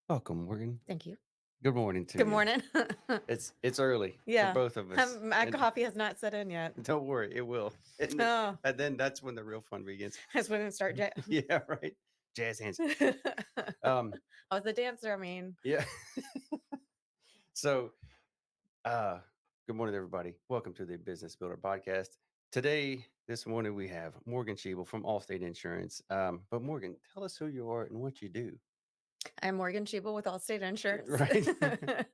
Welcome, Morgan. Thank you. Good morning to Good you. morning. It's early for Yeah. both of us, My and coffee has not set in yet. don't worry, it will. Oh, And then that's when the real fun begins. that's when it start. Yeah, right. Jazz hands. I Um, was a dancer. I mean, yeah. So, uh, good morning, everybody. Welcome to the Business Builder Podcast. Today, this morning, we have Morgan Schiebel from Allstate Insurance. But Morgan, tell us who you are and what you do. I'm Morgan Schiebel with Allstate Insurance. Right.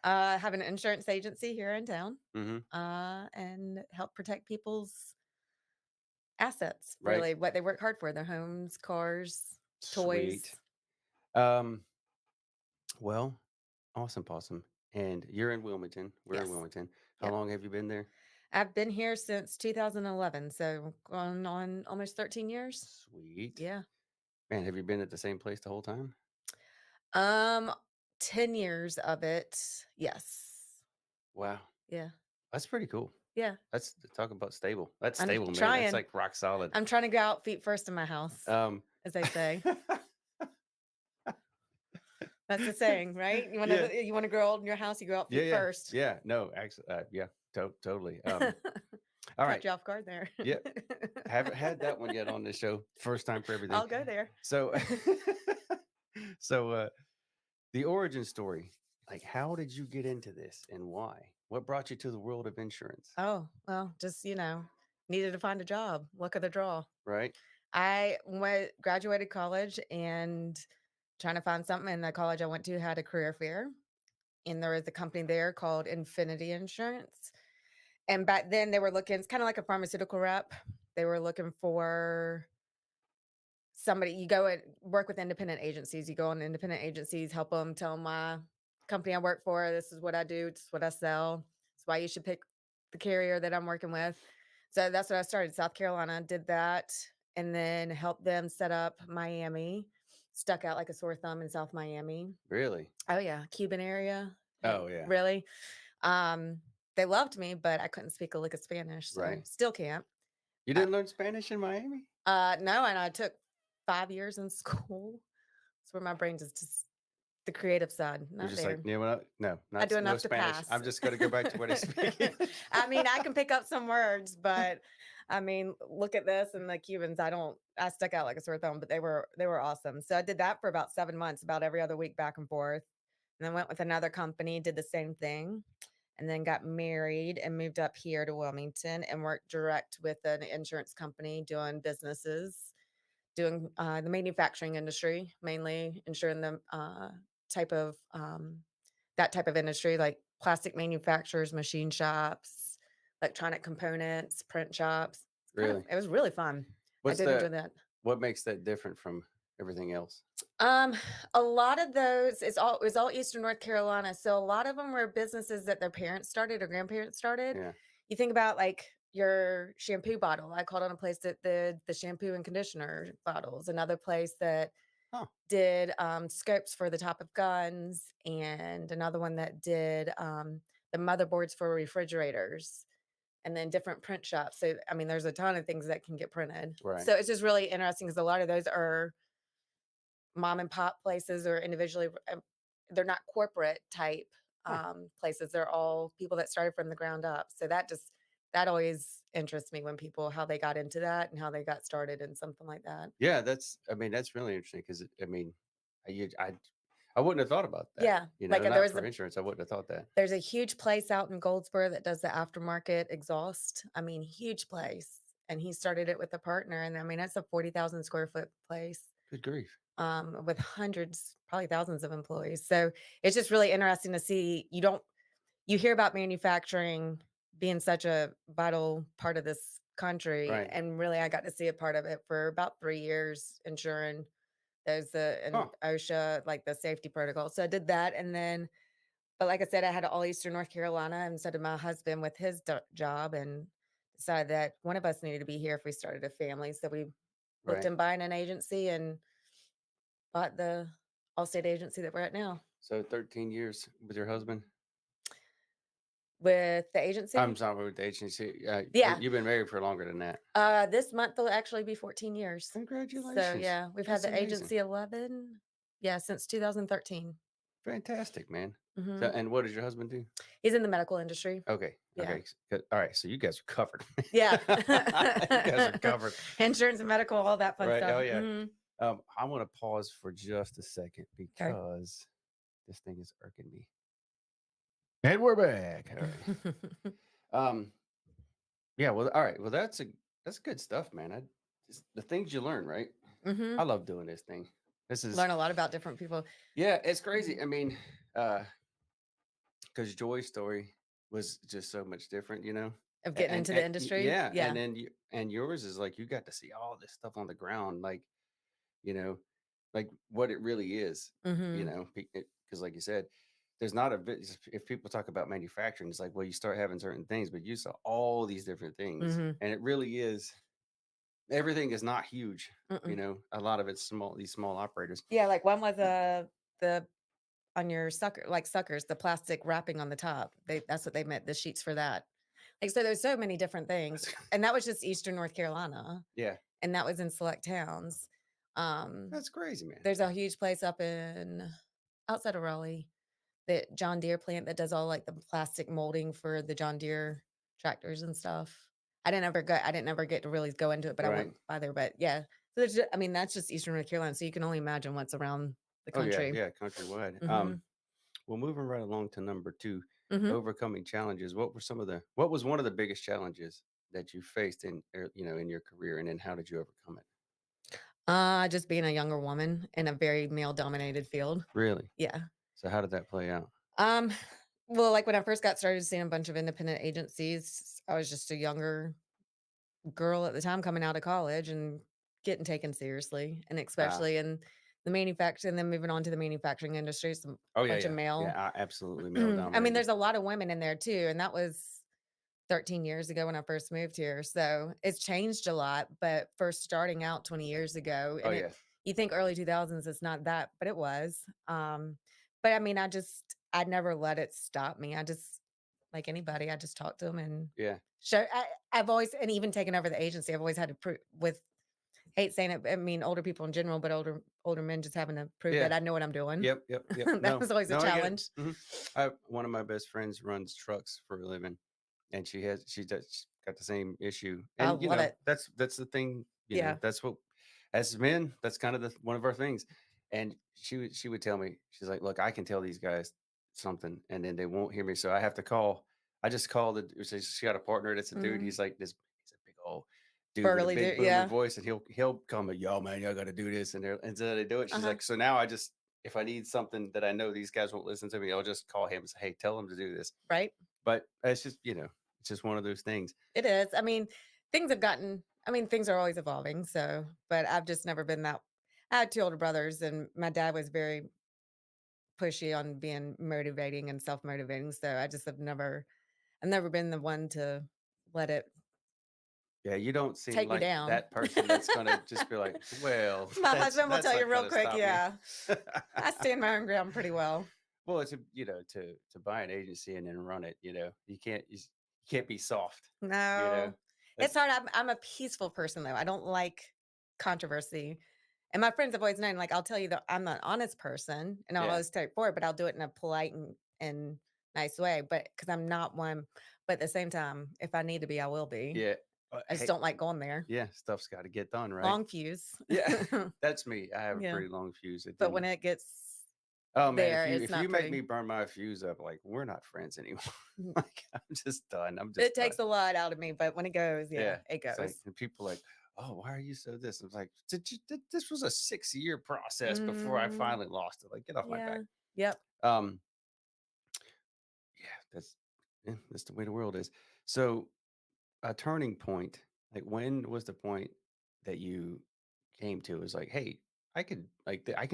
I have an insurance agency here in town Hmm. and help protect people's assets, Right. really, what they work hard for, their homes, cars, Sweet. toys. Um, well, awesome, possum. And you're in Wilmington. We're in Yes. Wilmington. How Yep. long have you been there? I've been here since 2011, so going on almost 13 years. Sweet. Yeah. Man, have you been at the same place the whole time? Um, 10 years of it, yes. Wow. Yeah, That's pretty cool. yeah. That's talk about stable. That's I'm stable, man. That's trying. like rock solid. I'm trying to go out feet first in my house, Um as they say. That's the saying, right? yeah. You wanna grow old in your house, you go out Yeah, feet yeah. first. Yeah. No, actually yeah, totally. All Caught right. you off guard there. Yeah. Haven't had that one yet on this show. First time for everything. I'll go there. So so the origin story, like how did you get into this and why? What brought you to the world of insurance? Oh, well, just, needed to find a job, luck of the draw. Right? Graduated college and trying to find something, and the college I went to had a career fair, and there was a company there called Infinity Insurance. And back then they were looking, it's kinda like a pharmaceutical rep. They were looking for somebody. You go and work with independent agencies. You go on independent agencies, help them, tell them my company I work for, this is what I do, this is what I sell. It's why you should pick the carrier that I'm working with. So that's what I started, South Carolina, did that, and then helped them set up Miami. Stuck out like a sore thumb in South Miami. Really? Oh, yeah, Cuban area. Oh yeah. Really? Um, they loved me, but I couldn't speak a lick of Spanish, so Right. still can't. You Uh, didn't learn Spanish in Miami? no, and I took 5 years in school. That's where my brain just the creative side, You're not just like, there. you know what? No, I not do no enough to Spanish. pass. I'm just gonna go back to what I speak English. I mean, I can pick up some words, but I mean, look at this and the Cubans, I stuck out like a sore thumb, but they were awesome. So I did that for about 7 months, about every other week back and forth. And then went with another company, did the same thing, and then got married and moved up here to Wilmington and worked direct with an insurance company doing businesses, doing, the manufacturing industry, mainly insuring the, type of, that type of industry, like plastic manufacturers, machine shops, electronic components, print shops. Really? It was really fun. I What's did enjoy the that. what makes that different from everything else? Um, a lot of those, it was all Eastern North Carolina, so a lot of them were businesses that their parents started or grandparents started. Yeah. You think about, like, your shampoo bottle. I called on a place that did the shampoo and conditioner bottles, another place that Huh. did, scopes for the top of guns, and another one that did, the motherboards for refrigerators, and then different print shops. So, I mean, there's a ton of things that can get printed. Right. So it's just really interesting because a lot of those are mom and pop places or individually, they're not corporate type, Huh. places. They're all people that started from the ground up. So that always interests me when people how they got into that and how they got started in something like that. Yeah, that's really interesting because I mean, I wouldn't have thought about that. Yeah, You like, know, not for insurance, I wouldn't have thought that. there's a huge place out in Goldsboro that does the aftermarket exhaust. I mean, huge place, and he started it with a partner, and I mean, it's a 40,000 square foot place, Good grief. with hundreds, probably thousands of employees. So it's just really interesting to see. You hear about manufacturing being such a vital part of this country, Right. and really, I got to see a part of it for about 3 years, ensuring there's the Huh. and OSHA, like the safety protocol. So I did that, and then but like I said, I had all Eastern North Carolina, and so did my husband with his job, and decided that one of us needed to be here if we started a family. So we looked Right. in buying an agency and bought the Allstate agency that we're at now. So 13 years with your husband? With the I'm agency? sorry, with the agency. Yeah. You've been married for longer than that. This month will actually be 14 years. So Congratulations. yeah, we've had That's the amazing. agency 11. Yeah, since 2013. Fantastic, man. So, Mhm. and what does your husband do? He's in the medical industry. Okay, Yeah. okay, good. All right, so you guys are covered. Yeah. You guys are covered, Insurance and medical, all that fun right? stuff. Oh yeah. Mhm. I want to pause for just a second 'Kay. because this thing is irking me. And we're back. All right. Um, yeah, well, all right. Well, that's good stuff, man. The things you learn, right? I Mhm. love doing this thing. This is Learn a lot about different people. yeah, it's crazy. Mhm. I mean, because Joy's story was just so much different, you know. Of getting into the industry? Yeah, and Yeah. then and yours is like you got to see all this stuff on the ground, like you know, like what it really is, you Mhm. know, because like you said, there's not a bit. If people talk about manufacturing, it's like, well, you start having certain things, but you saw all these different things, Mhm. and it really is. Everything is not huge, you Mm-mm. know. A lot of it's small. These small operators. Yeah, like, one was, the on your suckers, the plastic wrapping on the top. That's what they meant, the sheets for that. Like, so there's so many different things, and that was just Eastern North Carolina, Yeah, and that was in select towns. Um, that's crazy, man. there's a huge place up in outside of Raleigh, that John Deere plant that does all, like, the plastic molding for the John Deere tractors and stuff. I didn't ever get to really go into it, but I Right. went by there, but yeah. So I mean, that's just Eastern North Carolina, so you can only imagine what's around the Oh yeah, country. yeah. Countrywide. Mhm. Well, moving right along to number 2, Mhm. overcoming challenges. What was one of the biggest challenges that you faced in your career, and then how did you overcome it? Just being a younger woman in a very male-dominated field. Really? Yeah. So how did that play out? Um, well, like, when I first got started seeing a bunch of independent agencies, I was just a younger girl at the time coming out of college and getting taken seriously, and Ah, especially in the manufacturing and then moving on to the manufacturing industry, some oh yeah, bunch of yeah, male. yeah. Absolutely male I mean, dominated. there's a lot of women in there too, and that was 13 years ago when I first moved here, so it's changed a lot, but first starting out 20 years ago, Oh and it yeah, you think early 2000s, it's not that, but it was. But I mean, I never let it stop me. I just like anybody, I just talk to them and yeah, I've always and even taken over the agency, I've always had to prove with hate saying it, I mean, older people in general, but older men just having to prove that yeah. I know what I'm doing. Yep, yep, yep. That No, was always a no, I get it. challenge. One of my best friends runs trucks for a living, and she's got the same issue. I And love it. that's the thing. Yeah. That's what as men, that's kind of one of our things. And she would tell me, she's like, "Look, I can tell these guys something, and then they won't hear me, so I have to call. I just called it. She got a partner that's a dude. Mhm. He's like this. He's a big old dude with a Burly big dude, booming yeah. voice, and he'll come, yo, man, y'all got to do this, and so they do it. She's Uh-huh. like, so now I just if I need something that I know these guys won't listen to me, I'll just call him and say, hey, tell them to do this. Right? But it's just it's just one of those things. It is. I mean, things are always evolving, so but I've just never been that. I had 2 older brothers, and my dad was very pushy on being motivating and self-motivating, so I just I've never been the one to let it Yeah, you don't seem take me like down. that person that's gonna just be like, well, My that's husband will that's tell you not real gonna quick, stop me. yeah. I stand my own ground pretty well. Well, it's to buy an agency and then run it. You can't be soft. You know, No. It's that's hard. I'm a peaceful person, though. I don't like controversy. And my friends have always known, like, I'll tell you that I'm an honest person and I'll yeah, always straightforward, but I'll do it in a polite and nice way. But because I'm not one, but at the same time, if I need to be, I will be. yeah. I just Hey, don't like going there. yeah, stuff's got to get done, right? Long fuse. Yeah, that's me. I have a Yeah. pretty long fuse. It But when didn't. it gets Oh man, there, it's if not you make pretty. me burn my fuse up, like we're not friends anymore. Mm. Like I'm just done. I'm It just done. takes a lot out of me, but when it goes, yeah, Yeah. it It's like goes. and people like, oh, why are you so this? I was like, this was a 6 year process before I Mm, finally lost it. Like, get off my back. yeah. Yep. Um, yeah, that's the way the world is. So a turning point, like when was the point that you came to is like, hey, I can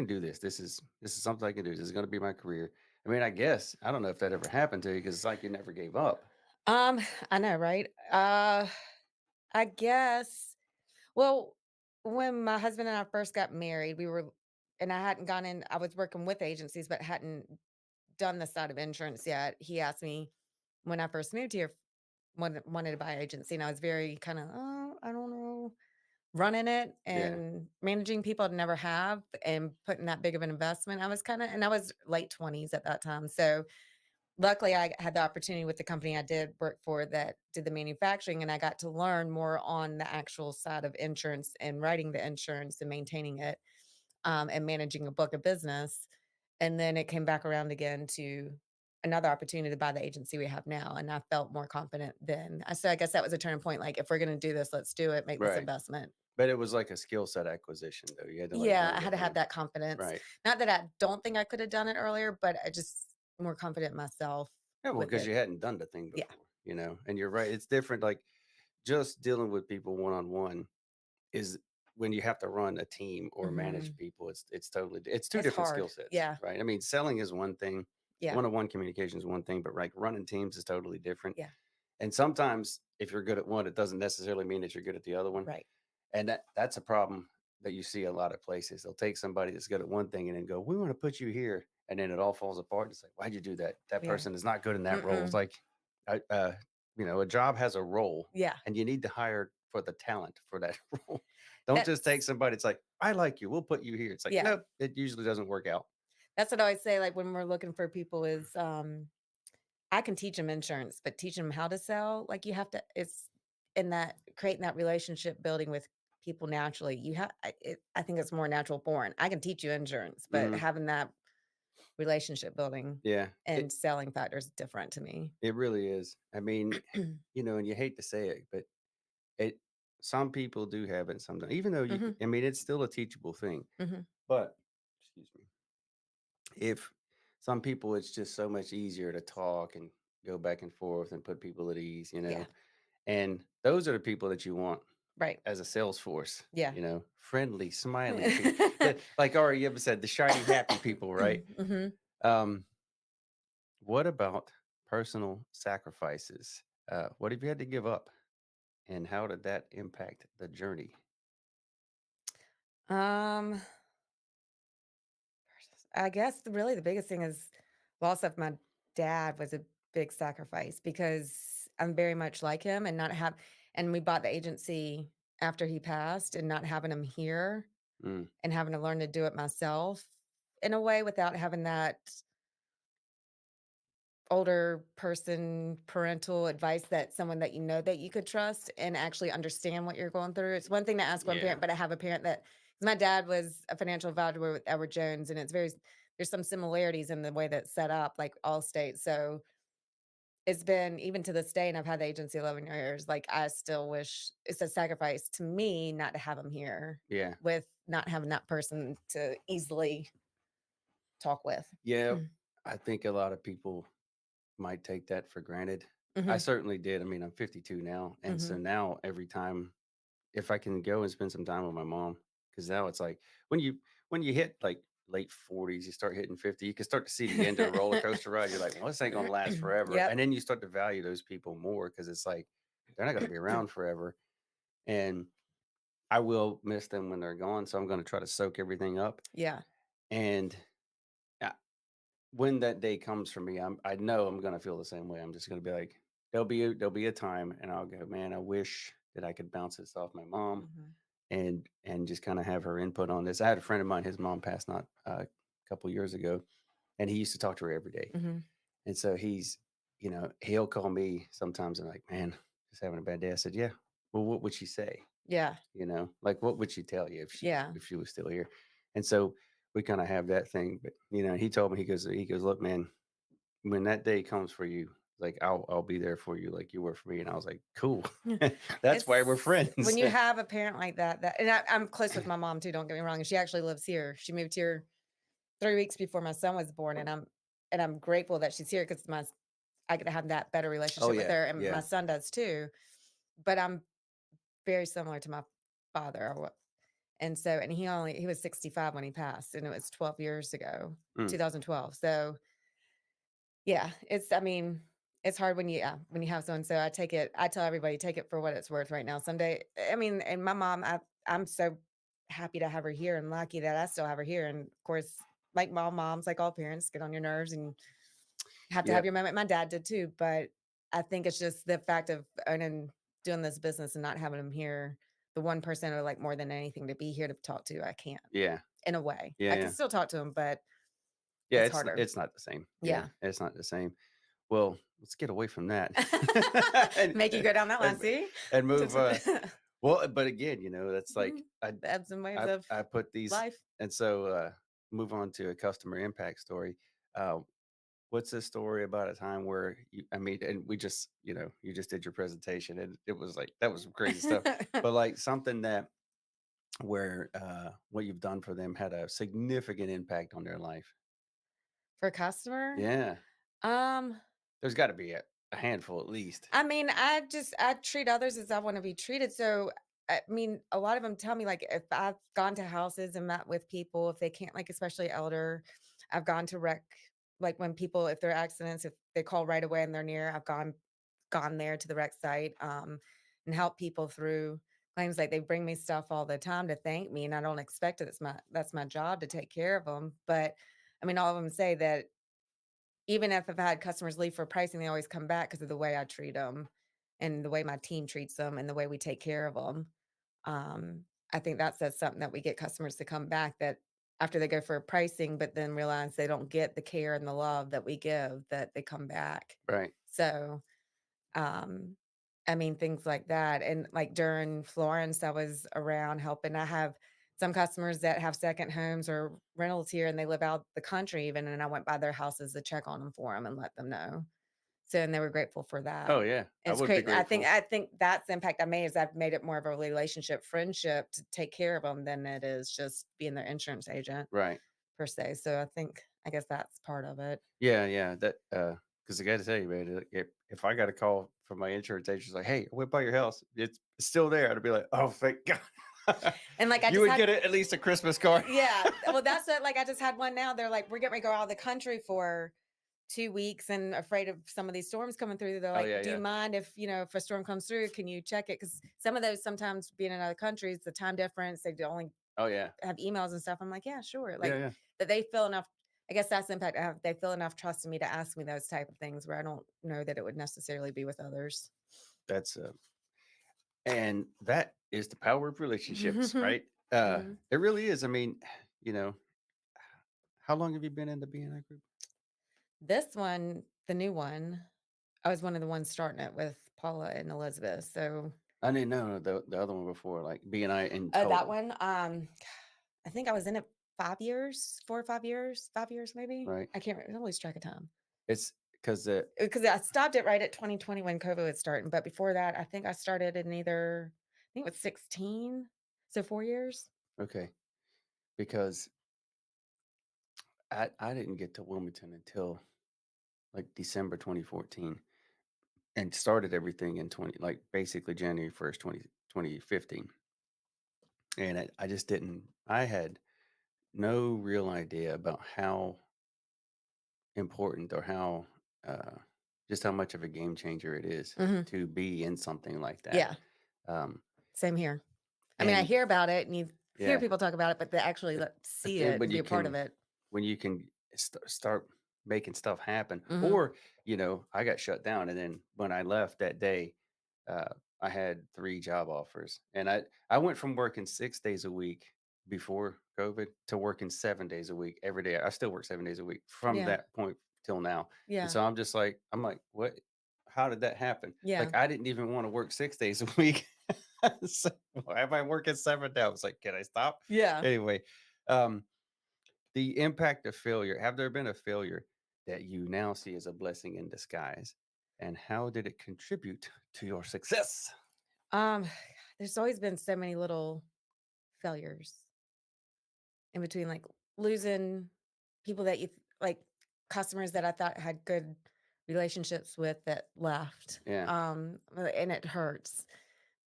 do this. This is something I can do. This is gonna be my career. I mean, I guess I don't know if that ever happened to you because it's like you never gave up. Um, I know, right? I guess. Well, when my husband and I first got married, and I hadn't gone in, I was working with agencies, but hadn't done the side of insurance yet. He asked me when I first moved here, wanted to buy agency. And I was very kind of, oh, I don't know. running it Yeah. and managing people I'd never have and putting that big of an investment. I was kinda and I was late 20s at that time, so luckily, I had the opportunity with the company I did work for that did the manufacturing, and I got to learn more on the actual side of insurance and writing the insurance and maintaining it, and managing a book of business. And then it came back around again to another opportunity to buy the agency we have now, and I felt more confident then. So I guess that was a turning point. Like, if we're going to do this, let's do it. Make this Right. investment. But it was like a skill set acquisition, though. You had to, like, Yeah, I learn the had to have thing. that confidence. Right. Not that I don't think I could have done it earlier, but I just more confident myself Yeah, well, with because it. you hadn't done the thing Yeah. before, and you're right, it's different, like, just dealing with people one-on-one is when you have to run a team or manage Mhm. people, it's totally it's 2 It's different hard. skill sets, Yeah. right? I mean, selling is one thing, Yeah. one-on-one communication is one thing, but, like, running teams is totally different, Yeah. and sometimes if you're good at one, it doesn't necessarily mean that you're good at the other one. Right. And that's a problem that you see a lot of places. They'll take somebody that's good at one thing and then go, "We want to put you here," and then it all falls apart. It's like, "Why'd you do that? That Yeah. person is not good in that role." It's Mm-mm. like, a job has a role, Yeah. and you need to hire for the talent for that role. Don't just take That's somebody. It's like, "I like you. We'll put you here." It's like, yeah. nope. It usually doesn't work out. That's what I always say, like, when we're looking for people is, I can teach them insurance, but teach them how to sell, like, you have to it's in that creating that relationship building with people naturally. I think it's more natural born. I can teach you insurance, but Hmm. having that relationship building Yeah, and selling factor is different to me. it really is. I mean, and you hate to say it, but it some people do have it. Sometimes, even though Mhm. I mean, it's still a teachable thing. Mhm. But, excuse me, if some people, it's just so much easier to talk and go back and forth and put people at ease, Yeah. and those are the people that you want Right. as a sales force, Yeah. friendly, smiley people. Like Ari, you ever said the shiny, happy people, right? Mhm. Um, what about personal sacrifices? What have you had to give up, and how did that impact the journey? Um I guess really the biggest thing is loss of my dad was a big sacrifice because I'm very much like him and we bought the agency after he passed and not having him here Mm, and having to learn to do it myself in a way without having that older person parental advice that someone that you know that you could trust and actually understand what you're going through. It's one thing to ask one yeah, parent, but I have a parent that 'cause my dad was a financial advisor with Edward Jones, and there's some similarities in the way that's set up, like Allstate. So it's been even to this day, and I've had the agency 11 years. Like I still wish it's a sacrifice to me not to have him here yeah, with not having that person to easily talk with. yeah. I think a lot of people might take that for granted. I Mhm. certainly did. I mean, I'm 52 now, and so Mhm. now every time if I can go and spend some time with my mom, because now it's like when you hit like late 40s, you start hitting 50, you can start to see the end of the roller coaster ride. You're like, well, this ain't gonna last forever, and Yep. then you start to value those people more because it's like they're not gonna be around forever, and I will miss them when they're gone. So I'm gonna try to soak everything up, Yeah. and when that day comes for me, I know I'm gonna feel the same way. I'm just gonna be like, there'll be a time, and I'll go, man, I wish that I could bounce this off my mom Mhm. and just kind of have her input on this. I had a friend of mine, his mom passed not a couple years ago, and he used to talk to her every day. Mhm. And so he'll call me sometimes and like, man, just having a bad day. I said, yeah. Well, what would she say? Yeah. Like what would she tell you if she Yeah. if she was still here? And so we kind of have that thing. But he told me he goes, look, man, when that day comes for you, like I'll be there for you like you were for me. And I was like, cool. Yeah. That's why we're It's when friends. you have a parent like that and I'm close with my mom too, don't get me wrong, and she actually lives here. She moved here 3 weeks before my son was born, and I'm grateful that she's here 'cause I get to have that better Oh relationship with yeah, her, and my yeah. son does too, but I'm very similar to my father, and he was 65 when he passed, and it was 12 years ago, Mm, 2012, so yeah, it's hard when you have someone, so I tell everybody, "Take it for what it's worth right now." Someday and my mom, I'm so happy to have her here and lucky that I still have her here, and, of course, like moms, like all parents, get on your nerves and have to yeah. have your moment. My dad did too, but I think it's just the fact of owning doing this business and not having him here. the one person I like more than anything to be here to talk to, I can't, Yeah. in a way. Yeah, I can yeah. still talk to them, but Yeah, it's harder. it's not the same. Yeah, Yeah. it's not the same. Well, let's get away from that and Make you go down that line, and see? and move, well, but again, that's like Mhm. The ebbs and waves I of I put these life. and so, move on to a customer impact story. Uh, what's a story about a time where I mean, and we just, you just did your presentation and it was like that was some crazy stuff, but like something that where, what you've done for them had a significant impact on their life. For a customer? Yeah. Um, There's gotta be a handful at least. I mean, I treat others as I wanna be treated, so, I mean, a lot of them tell me, like, if I've gone to houses and met with people, if they can't like, especially elder, I've gone to wreck like, when people if there are accidents, if they call right away and they're near, I've gone there to the wreck site, and help people through claims, like, they bring me stuff all the time to thank me, and I don't expect it, that's my job to take care of them. But, I mean, all of them say that even if I've had customers leave for pricing, they always come back because of the way I treat them, and the way my team treats them, and the way we take care of them. I think that says something that we get customers to come back that after they go for pricing, but then realize they don't get the care and the love that we give, that they come back. Right. So, um, I mean, things like that, and, like, during Florence, I was around helping. I have some customers that have second homes or rentals here, and they live out the country even, and I went by their houses to check on them for them and let them know. So and they were grateful for that. Oh, yeah. I It's would be great. grateful. I think that's the impact I made is I've made it more of a relationship, friendship to take care of them than it is just being their insurance agent Right. per se. So I guess that's part of it. Yeah, yeah, because I gotta tell you, man, if I got a call from my insurance agent, it's like, "Hey, I went by your house. It's still there." I'd be like, "Oh, thank God." And, like, I You just would had get at least a Christmas card. yeah, well, that's it, like, I just had one now, they're like, "We're getting ready to go out of the country for 2 weeks and afraid of some of these storms coming through." They're Oh, like, yeah, "Do you yeah. mind if, if a storm comes through, can you check it?" Because some of those sometimes being in other countries, the time difference, they only Oh, yeah. have emails and stuff. I'm like, "Yeah, sure." Yeah, Like, yeah. that they feel enough I guess that's the impact I have. They feel enough trust in me to ask me those type of things where I don't know that it would necessarily be with others. That's, and that is the power of relationships, Mhm. right? Mhm. It really is. I mean, you know, how long have you been in the B&I group? This one, the new one, I was one of the ones starting it with Paula and Elizabeth, so I didn't know the other one before, like B&I in That total, one, I think I was in it 5 years, 4 or 5 years, 5 years maybe? right? I can't I lose track of time. It's because Because I stopped it right at 2020 when COVID was starting, but before that, I think I started in either I think it was 16, so 4 years? okay, because I didn't get to Wilmington until like December 2014 and started everything in 20 like basically January 1st, 2015. And I just didn't I had no real idea about how important or how uh just how much of a game changer it is Mhm. to be in something like that. Yeah, Um same here. I mean, I and hear about it and you hear yeah, people talk about it, but to actually but, but see then it and be a part of it. when you can start making stuff happen, Mhm. or I got shut down, and then when I left that day, uh, I had 3 job offers, and I went from working 6 days a week before COVID to working 7 days a week every day. I still work 7 days a week from Yeah, that point till now, and yeah, so I'm like, what? How did that happen? yeah, Like I didn't even want to work 6 days a week. So why am I working 7 now? I was like, can I stop? yeah. Anyway, um, the impact of failure. Have there been a failure that you now see as a blessing in disguise? And how did it contribute to your success? Um, there's always been so many little failures in between, like, losing people that like, customers that I thought had good relationships with that left, Yeah. and it hurts,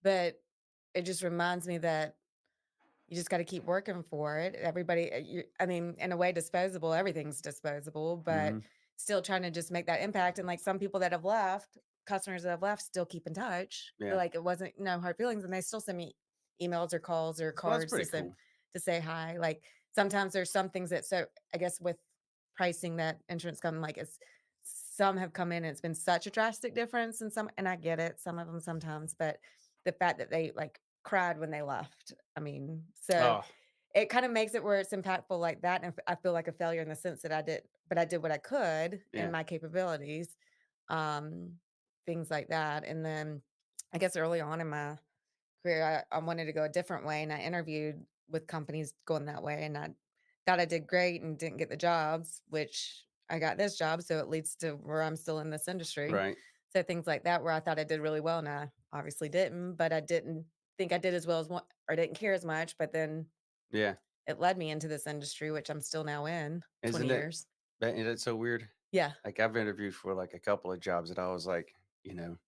but it just reminds me that you just gotta keep working for it. Everybody, I mean, in a way, disposable, everything's disposable, but Hmm. still trying to just make that impact, and, like, some people that have left, customers that have left still keep in touch. They're Yeah. like, it wasn't no hard feelings, and they still send me emails or calls or Well, that's cards pretty cool. to say hi. Like, sometimes there's some things that so I guess with pricing that insurance come like, it's some have come in and it's been such a drastic difference, and some and I get it, some of them sometimes, but the fact that they, like, cried when they left. I mean, so Oh, it kinda makes it where it's impactful like that, and I feel like a failure in the sense that I did what I could in yeah, my capabilities, um, things like that, and then I guess early on in my career, I wanted to go a different way, and I interviewed with companies going that way, and I thought I did great and didn't get the jobs, which I got this job, so it leads to where I'm still in this industry. right. So things like that where I thought I did really well, and I obviously didn't, but I didn't think I did as well as one or didn't care as much, but then Yeah. it led me into this industry, which I'm still now in, 20 Isn't it years. that and it's so weird? Yeah, Like, I've interviewed for, like, a couple of jobs that I was like,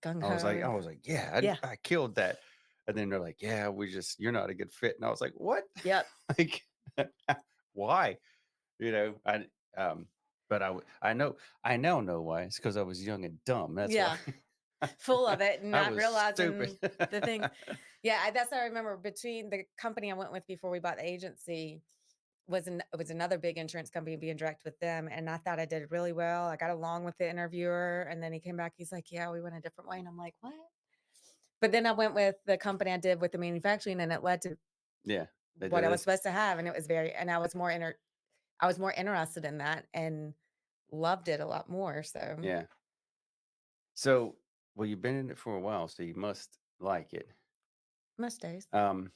gung I was like ho. I was like, "Yeah, Yeah, I killed that." And then they're like, "Yeah, we just you're not a good fit." And I was like, "What?" yep, Like, why? You know, um, but I now know why. It's because I was young and dumb, that's why. yeah, full of it and I not was stupid. realizing the things. Yeah, that's how I remember between the company I went with before we bought the agency it was another big insurance company being direct with them, and I thought I did really well. I got along with the interviewer, and then he came back, he's like, "Yeah, we went a different way," and I'm like, "What?" But then I went with the company I did with the manufacturing, and it led to Yeah, they what did I was this. supposed to have, and it was very and I was more interested in that and loved it a lot more, so Yeah. So, well, you've been in it for a while, so you must like it. most days. Um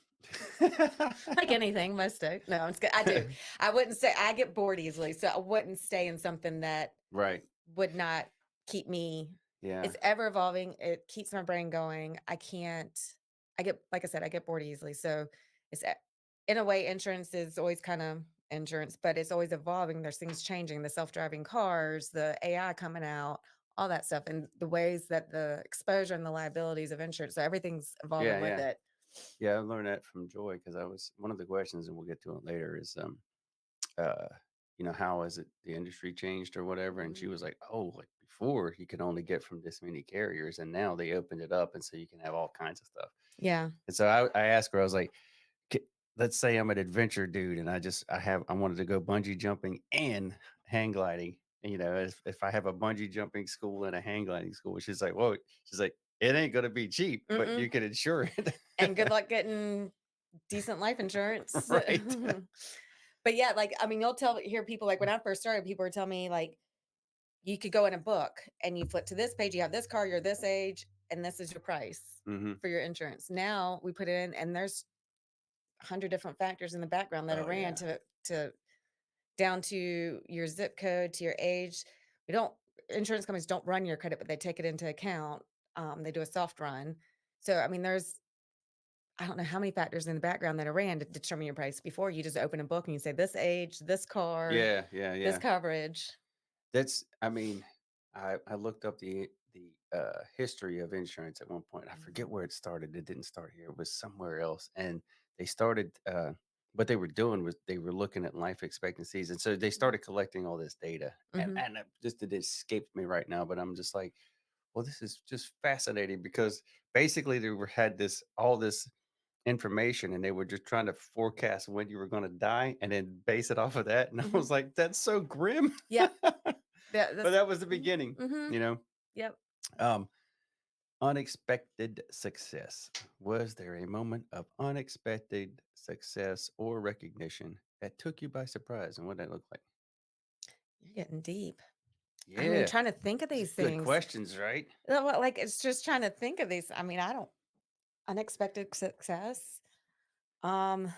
Like anything, most days. No, I'm just I do. I wouldn't say I get bored easily, so I wouldn't stay in something that Right. would not keep me Yeah. it's ever evolving, it keeps my brain going. I can't I get like I said, I get bored easily, so it's in a way, insurance is always kinda insurance, but it's always evolving, there's things changing, the self-driving cars, the AI coming out, all that stuff, and the ways that the exposure and the liabilities of insurance, so everything's Yeah, evolving with yeah. it. Yeah, I learned that from Joy because I was one of the questions, and we'll get to it later, is uh, how has it the industry changed or whatever? And she Mhm. was like, "Oh, like before you could only get from this many carriers, and now they opened it up, and so you can have all kinds of stuff." Yeah. And so I asked her, I was like, Let's say I'm an adventure dude, and I wanted to go bungee jumping and hang gliding. And, if I have a bungee jumping school and a hang gliding school, she's like, "Whoa," she's like, "It ain't gonna be cheap, but you Mm-mm, can insure it." and good luck getting decent life insurance. Right. But yeah, like, I mean, you'll hear people like when I first started, people would tell me like, you could go in a book and you flip to this page, you have this car, you're this age, and this is your price Mhm. for your insurance. Now we put it in, and there's 100 different factors in the background that are Oh, ran yeah. to down to your zip code, to your age. We don't insurance companies don't run your credit, but they take it into account. They do a soft run. So I mean, there's I don't know how many factors in the background that are ran to determine your price. Before you just open a book and you say this age, this car, Yeah, yeah, this yeah. coverage. I mean, I looked up the history of insurance at one point. I forget Mhm, where it started. It didn't start here. It was somewhere else, and they started. What they were doing was they were looking at life expectancies, and so they started collecting all this data. And mhm, and it escapes me right now, but I'm just like, well, this is just fascinating because basically had this all this information, and they were just trying to forecast when you were going to die, and then base it off of that. And I mhm. was like, that's so grim. Yep. But That's that was the mhm, beginning, mhm. you know? Yep. Um, unexpected success. Was there a moment of unexpected success or recognition that took you by surprise, and what did that look like? You're getting deep. I mean, Yeah. trying to think of These are these good things. questions, right? Well, like, it's just trying to think of these. I mean, I don't unexpected success. Um,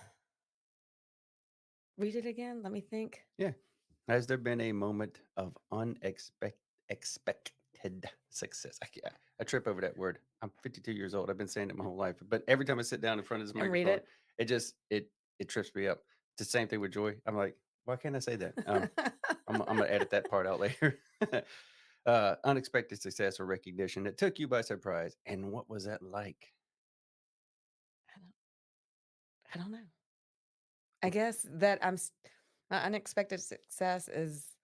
read it again. Let me think. Yeah. Has there been a moment of expected success? I trip over that word. I'm 52 years old. I've been saying it my whole life, but every time I sit down in front of this And read microphone, it. it just it trips me up. It's the same thing with joy. I'm like, why can't I say that? I'm gonna edit that part out later. Unexpected success or recognition that took you by surprise, and what was that like? I don't I don't know. I guess that my unexpected success is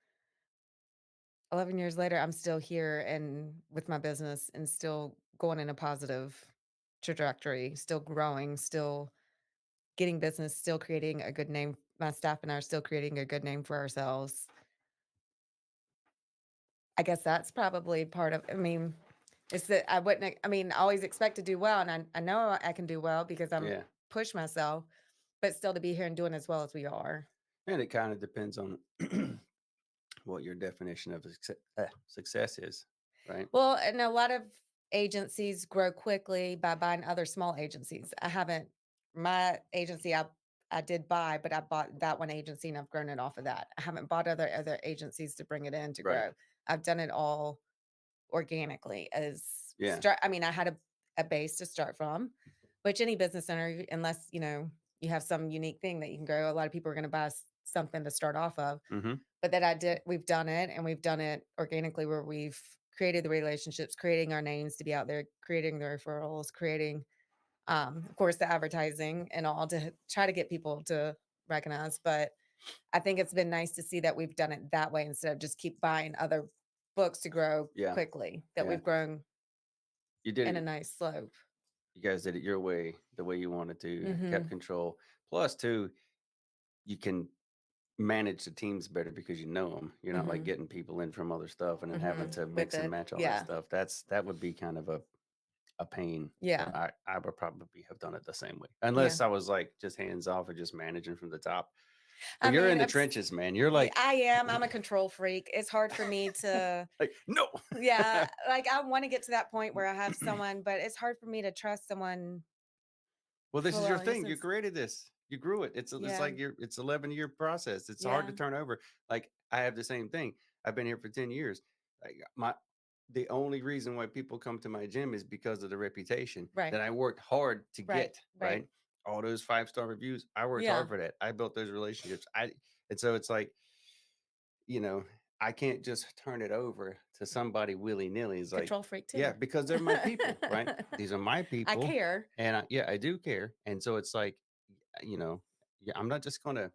11 years later, I'm still here and with my business and still going in a positive trajectory, still growing, still getting business, still creating a good name. My staff and I are still creating a good name for ourselves. I guess that's probably part of I mean, It's that I wouldn't I mean, I always expect to do well, and I know I can do well because I'm Yeah. push myself, but still to be here and doing as well as we are. And it kind of depends on what your definition of success is, right? Well, and a lot of agencies grow quickly by buying other small agencies. I haven't my agency I did buy, but I bought that one agency and I've grown it off of that. I haven't bought other agencies to bring it in to Right. grow. I've done it all organically as Yeah. start I mean, I had a base to start from, which any business owner, unless, you have some unique thing that you can grow, a lot of people are gonna buy something to start off of. Hmm. But that I did we've done it, and we've done it organically where we've created the relationships, creating our names to be out there, creating the referrals, creating, of course, the advertising and all to try to get people to recognize, but I think it's been nice to see that we've done it that way instead of just keep buying other books to grow Yeah. quickly, that Yeah. we've grown You did in a it. nice slope. You guys did it your way, the way you wanted to, kept Mhm. control. Plus, too, you can manage the teams better because you know them. You're not like Mhm. getting people in from other stuff and then having to Mhm. With mix and it. match all that Yeah. stuff. That would be kind of a pain. So Yeah. I would probably have done it the same way, Yeah. unless I was like just hands off and just managing from the top. I But you're mean, in the it's trenches, man. You're yeah, like, I am. I'm a control freak. It's hard for me to like no. yeah, like, I wanna get to that point where I have someone, but it's hard for me to trust someone Well, this full is your on. This thing. You is created this. You grew it. It's yeah, like it's 11-year process. It's hard to yeah, turn over. Like I have the same thing. I've been here for 10 years. Like the only reason why people come to my gym is because of the reputation right, that I worked hard to right, get, right. right? All those 5-star reviews, I worked hard Yeah, for that. I built those relationships. And so it's like, you know, I can't just turn it over to somebody willy-nilly. It's like, control freak yeah, too. because they're my people, right? These are my I people. care. And yeah, I do care. And so it's like, yeah, I'm not just gonna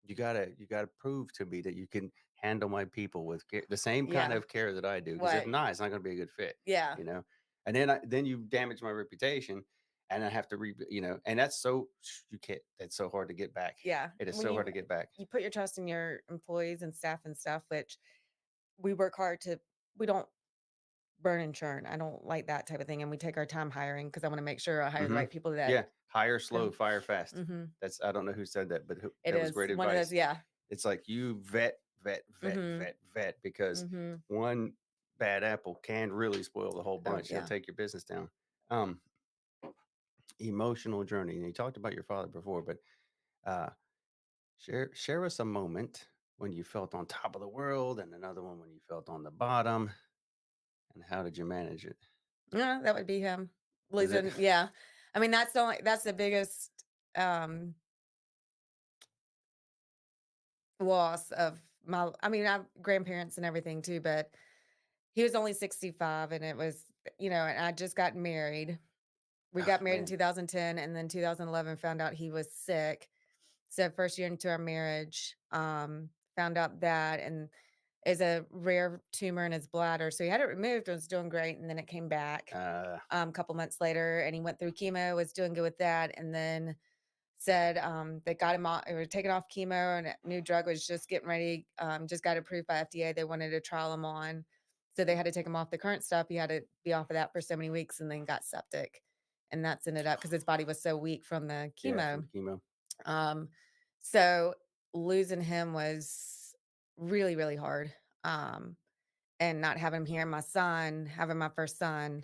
you gotta prove to me that you can handle my people with the same kind Yeah, of care that I do. Because if right. not, it's not gonna be a good fit, Yeah, you know. And then you damage my reputation, and I have to and that's so you can't. That's so hard to get back. yeah. It is When so hard to get back. you put your trust in your employees and staff and stuff, which we work hard to we don't burn and churn. I don't like that type of thing, and we take our time hiring because I wanna make sure I hire the Hmm. right people that Yeah, hire slow, go fire fast. mhm. That's I don't know who said that, but It that was is great one of those advice. yeah. It's like you vet, vet, vet, Mhm, vet, vet, because mhm. one bad apple can really spoil the whole Oh, bunch. It'll yeah. take your business down. Um, Emotional journey. And you talked about your father before, but uh, share us a moment when you felt on top of the world, and another one when you felt on the bottom, and how did you manage it? Yeah, that would be him. Is it? Losing yeah. I mean, that's the biggest, um, loss of my I mean, I have grandparents and everything too, but he was only 65 and it was and I just got married. We Oh got married in man. 2010 and then 2011 found out he was sick. So first year into our marriage, found out that and is a rare tumor in his bladder. So he had it removed and was doing great. And then it came back Uh, a couple months later and he went through chemo, was doing good with that. And then said they got him off, or taken off chemo and a new drug was just getting ready, just got approved by FDA. They wanted to trial him on. So they had to take him off the current stuff. He had to be off of that for so many weeks and then got septic. And that's ended up because his body was so weak from the yeah, from chemo. the chemo. Um, so losing him was really, really hard. And not having him here, my son, having my first son,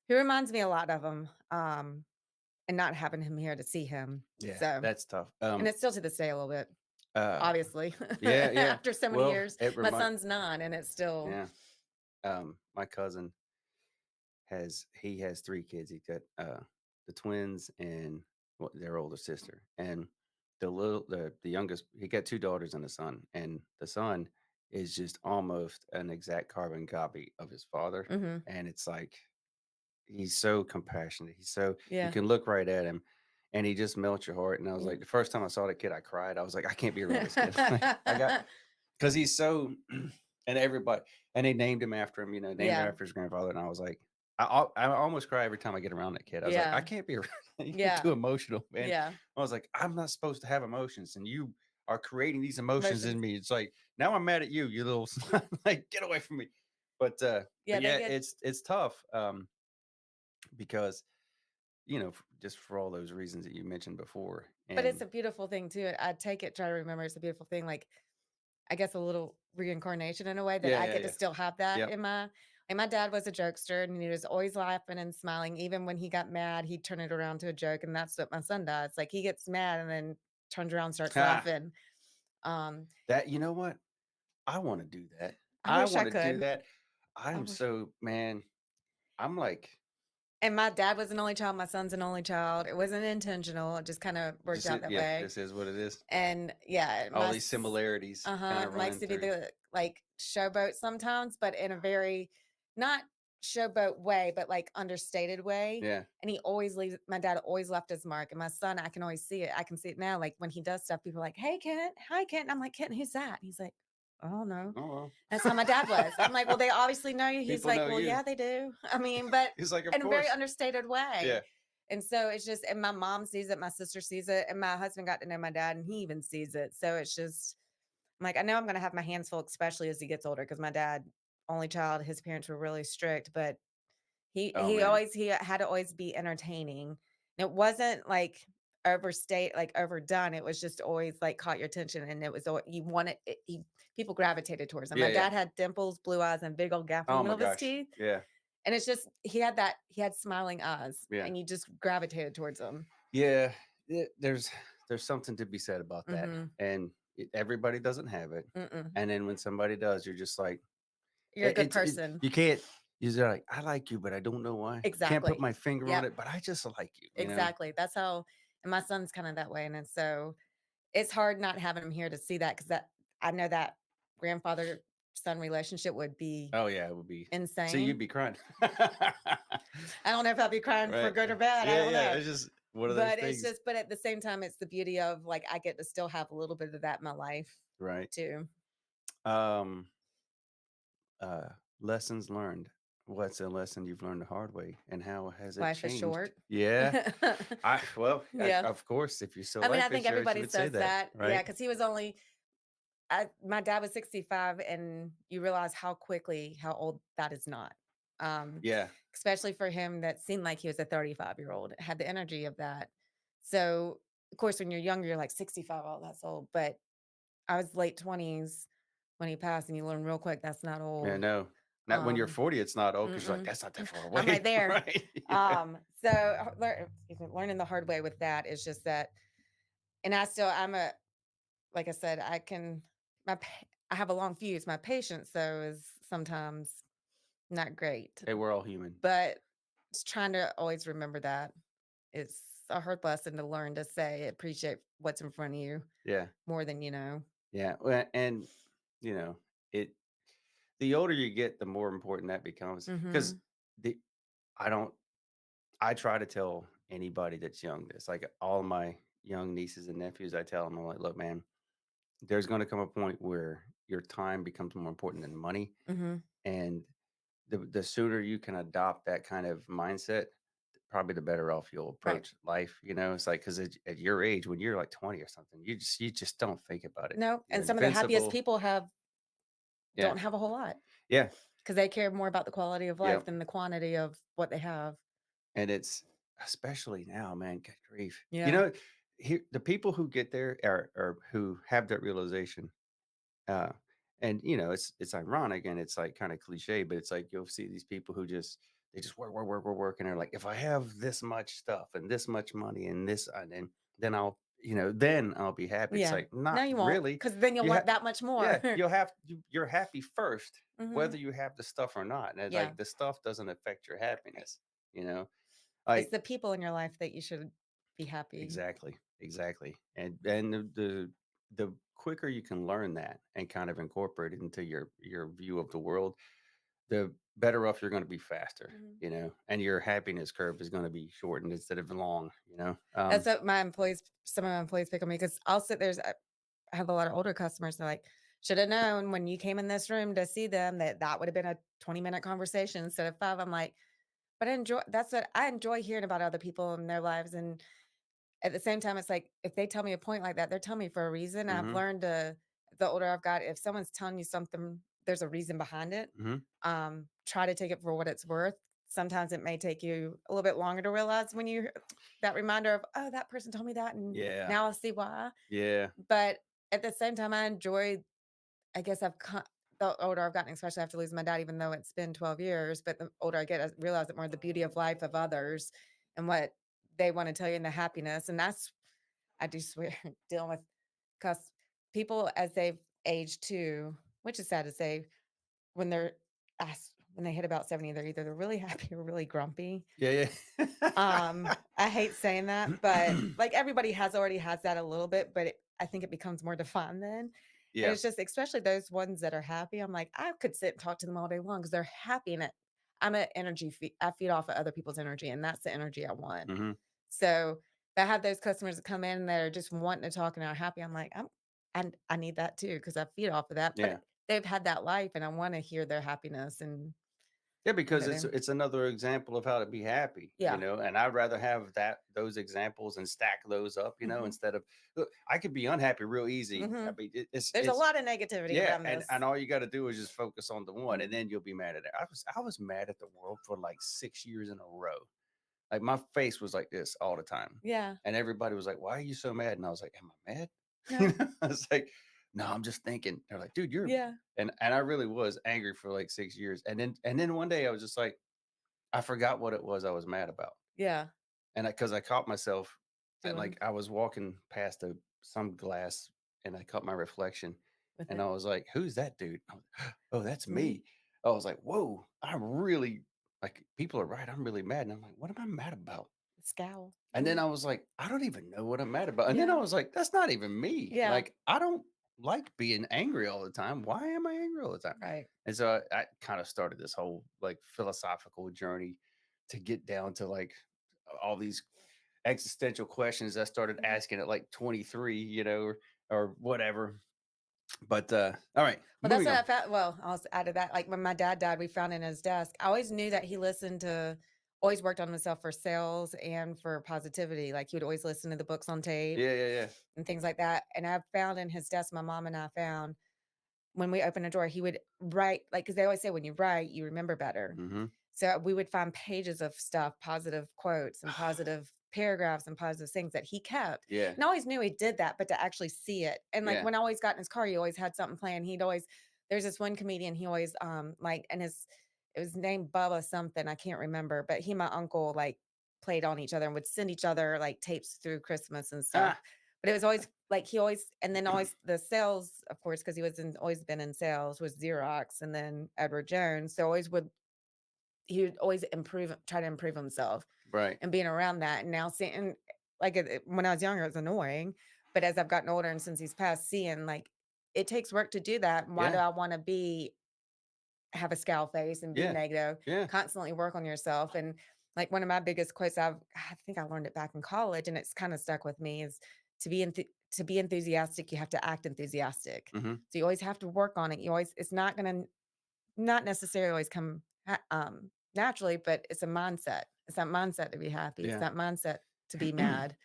he reminds me a lot of him. And not having him here to see him. Yeah, So, that's tough. and it's still to this day a little bit, Uh, obviously. yeah, yeah. After so many Well, years, it my remind son's 9 and it's still yeah. My cousin he has 3 kids. He got, the twins and their older sister, and the youngest he got 2 daughters and a son, and the son is just almost an exact carbon copy of his father, mhm, and it's like, he's so compassionate. You yeah. can look right at him, and he just melts your heart, and I was Yeah. like the first time I saw the kid, I cried. I was like, "I can't be around this kid." Like, I got 'cause he's so and everybody and they named him after him, named him Yeah, after his grandfather, and I was like I almost cry every time I get around that kid. I was like, "I yeah, can't be around you're yeah, too emotional, man." yeah. I was like, "I'm not supposed to have emotions, and you are creating these emotions Emotions in me." It's like, "Now I'm mad at you, you little like, get away from me." Yeah, but they yeah, get it's tough, because, just for all those reasons that you mentioned before, but it's and a beautiful thing too. I take it, try to remember it's a beautiful thing, like, I guess a little reincarnation in a way that yeah, I yeah, get to yeah. still have that Yep. in my and my dad was a jokester, and he was always laughing and smiling. Even when he got mad, he'd turn it around to a joke, and that's what my son does. Like, he gets mad and then turns around and starts Ha! laughing. Um, That you know what? I wanna do that. I I wish I wanna do could. that. I I am wish so man, I'm like, and my dad was an only child, my son's an only child. It wasn't intentional, it just kinda worked just out that yeah, way. this is what it is. And, yeah, All these similarities kinda likes running to be through. the, like, showboat sometimes, but in a very not showboat way, but, like, understated way, Yeah. and he always leaves my dad always left his mark, and my son, I can always see it. I can see it now, like, when he does stuff, people are like, "Hey, Kent. Hi, Kent." And I'm like, "Kent, who's that?" He's like, "I don't know." Oh, That's how my well. dad was. I'm like, "Well, they obviously know you." He's People like, know "Well, you. yeah, they do." I mean, but He's like, "Of in a very course." understated way. Yeah. And so it's just and my mom sees it, my sister sees it, and my husband got to know my dad, and he even sees it. So it's just I'm like, I know I'm gonna have my hands full, especially as he gets older, because my dad, only child, his parents were really strict, but Oh, man. he had to always be entertaining. And it wasn't like overdone. It was just always like caught your attention, and it was you wanted it, people gravitated towards him. Yeah, My yeah. dad had dimples, blue eyes, and big old gap in the Oh middle my of his gosh. teeth. Yeah. And it's just he had smiling eyes, Yeah. and you just gravitated towards him. Yeah. There's something to be said about that, Mhm. and everybody doesn't have it, Mm-mm. and then when somebody does, you're just like, You're a good it person. you can't you're just like, "I like you, but I don't know why. Can't put Exactly. my finger on Yep. it, but I just like you," you know? Exactly. That's how and my son's kinda that way, and then so it's hard not having him here to see that because that I know that grandfather-son relationship would be Oh, yeah, it would be see, you'd insane. be crying. I don't know if I'd be crying for Right. good or bad, I Yeah, don't yeah, know. it's just one of those But it's things. just but at the same time, it's the beauty of, like, I get to still have a little bit of that in my life Right. too. Um, Lessons learned. What's a lesson you've learned the hard way, and how has it Life is changed? short. Yeah. Yeah. Of course, if you saw I mean, I life think insurance, you everybody would say says that, that. Yeah, right? because he was only my dad was 65 and you realize how quickly how old that is not. Um, Yeah. Especially for him that seemed like he was a 35-year-old, had the energy of that. So, of course, when you're younger, you're like 65, oh, that's old. But I was late 20s when he passed, and you learn real quick that's not Yeah, old. no. Not when you're Um, 40, it's not old because 'cause you're like, mm-mm. "That's not that far I'm right away." there. Right? Yeah. So excuse me, learning the hard way with that is just that, and I'm a like I said, I can I have a long fuse. My patience though is sometimes not great, Hey, we're all human. but just trying to always remember that it's a hard lesson to learn to say appreciate what's in front of you Yeah. more than you know. Yeah, well, and, you know, it the older you get, the more important that becomes. Because Mhm. the I don't I try to tell anybody that's young this, like, all my young nieces and nephews, I tell them, I'm like, "Look, man, there's gonna come a point where your time becomes more important than money, Mhm. and the sooner you can adopt that kind of mindset, probably the better off you'll Right. approach life," you know? It's like 'cause at your age, when you're, like, 20 or something, you just don't think about it. No, You're and some of the happiest invincible. people have Yeah. don't have a whole lot Yeah. because they care more about the quality of life Yep. than the quantity of what they have. And it's especially now, man, good grief. Yeah. Here the people who get there or who have that realization, uh, and it's ironic and it's like kind of cliche, but it's like you'll see these people who they just work, work, work, work, work, and they're like, if I have this much stuff and this much money and this, and then I'll be happy. It's Yeah. like No, not you won't, really. because then you'll You want have, that much more. yeah, you're happy first, whether Mhm. you have the stuff or not. And it's Yeah. like the stuff doesn't affect your Right. happiness. You know, It's like the people in your life that you should be happy. exactly, exactly. And the quicker you can learn that and kind of incorporate it into your view of the world, the better off you're going to be faster, Mhm. and your happiness curve is going to be shortened instead of long. That's what some of my employees pick on me because 'cause I'll sit there I have a lot of older customers, they're like, "Shoulda known when you came in this room to see them that that would have been a 20-minute conversation instead of 5." I'm like, "But I enjoy hearing about other people and their lives," and at the same time, it's like, if they tell me a point like that, they're telling me for a reason. I've Hmm. learned to the older I've got, if someone's telling you something there's a reason behind it. Mhm. Try to take it for what it's worth. Sometimes it may take you a little bit longer to realize when you that reminder of, "Oh, that person told me that, and Yeah. now I see why." Yeah. But at the same time, I enjoy I guess the older I've gotten, especially after losing my dad, even though it's been 12 years, but the older I get, I realize that more the beauty of life of others and what they wanna tell you and the happiness, and that's I do swear dealing with 'cause people as they've aged too, which is sad to say, when when they hit about 70, they're really happy or really grumpy. Yeah, I hate saying that, but, like, everybody already has that a little bit, but I think it becomes more defined then, and Yeah. it's just especially those ones that are happy, I'm like, I could sit and talk to them all day long because 'cause they're happy, and I'm an energy I feed off of other people's energy, and that's the energy I want. Mhm. So, if I have those customers that come in that are just wanting to talk and are happy, I'm like, I need that too because I feed off of that, Yeah. but they've had that life, and I wanna hear their happiness and, Yeah, because they it's another example of how to be happy, yeah. and I'd rather have those examples and stack those up, Mhm. instead of look, I could be unhappy real easy. I Mhm. mean, There's a it's lot of negativity yeah, around and this. all you got to do is just focus on the one, and Mhm. then you'll be mad at it. I was mad at the world for like 6 years in a row. Like my face was like this all the time, Yeah. and everybody was like, "Why are you so mad?" And I was like, "Am I mad?" No. I was like, "No, I'm just thinking." They're like, "Dude, you're," Yeah. and I really was angry for like 6 years, and then one day I was just like, I forgot what it was I was mad about, Yeah. and because I caught myself, and like Doing I was walking past some glass, and I caught my reflection, with and it. I was like, "Who's that dude?" I was, oh, that's It's me. me. I was like, "Whoa, I'm really like people are right. I'm really mad." And I'm like, "What am I mad about?" Scowl. And then I was like, "I don't even know what I'm mad about." And then I Yeah. was like, "That's not even me. Yeah. Like, I don't like being angry all the time. Why am I angry all the time?" Right. And so I kind of started this whole like philosophical journey to get down to like all these existential questions I started Mhm. asking at like 23, or whatever. But all right, Well, that's moving what I on. found I'll add to that, like, when my dad died, we found in his desk I always knew that he listened to always worked on himself for sales and for positivity, like, he would always listen to the books on tape Yeah, yeah, and things like that, and I found in his desk my mom and I found when we opened a drawer, he would write like, because they always say when you write, you remember better. yeah. Hmm. So we would find pages of stuff, positive quotes and positive paragraphs and positive things that he kept. Yeah, And I always knew he did that, but to actually see it. And like yeah. when I always got in his car, he always had something playing. There's this one comedian, he always like and it was named Bubba something, I can't remember, but he and my uncle like played on each other and would send each other like tapes through Christmas and stuff. Ah, But it was always like he always and then always the sales, of course, because he was in always been in sales, was Xerox and then Edward Jones. So always would he would always try to improve himself right. and being around that. And now seeing like when I was younger, it was annoying. But as I've gotten older and since he's passed, seeing like it takes work to do that. Why do Yeah, I want to have a scowl face and be yeah, negative? yeah. Constantly work on yourself. And like one of my biggest quotes I think I learned it back in college and it's kind of stuck with me is to be enthusiastic, you have to act enthusiastic. Hmm. So you always have to work on it. You always it's not gonna not necessarily always come naturally, but it's a mindset. It's that mindset to be happy. It's Yeah. that mindset to be mad.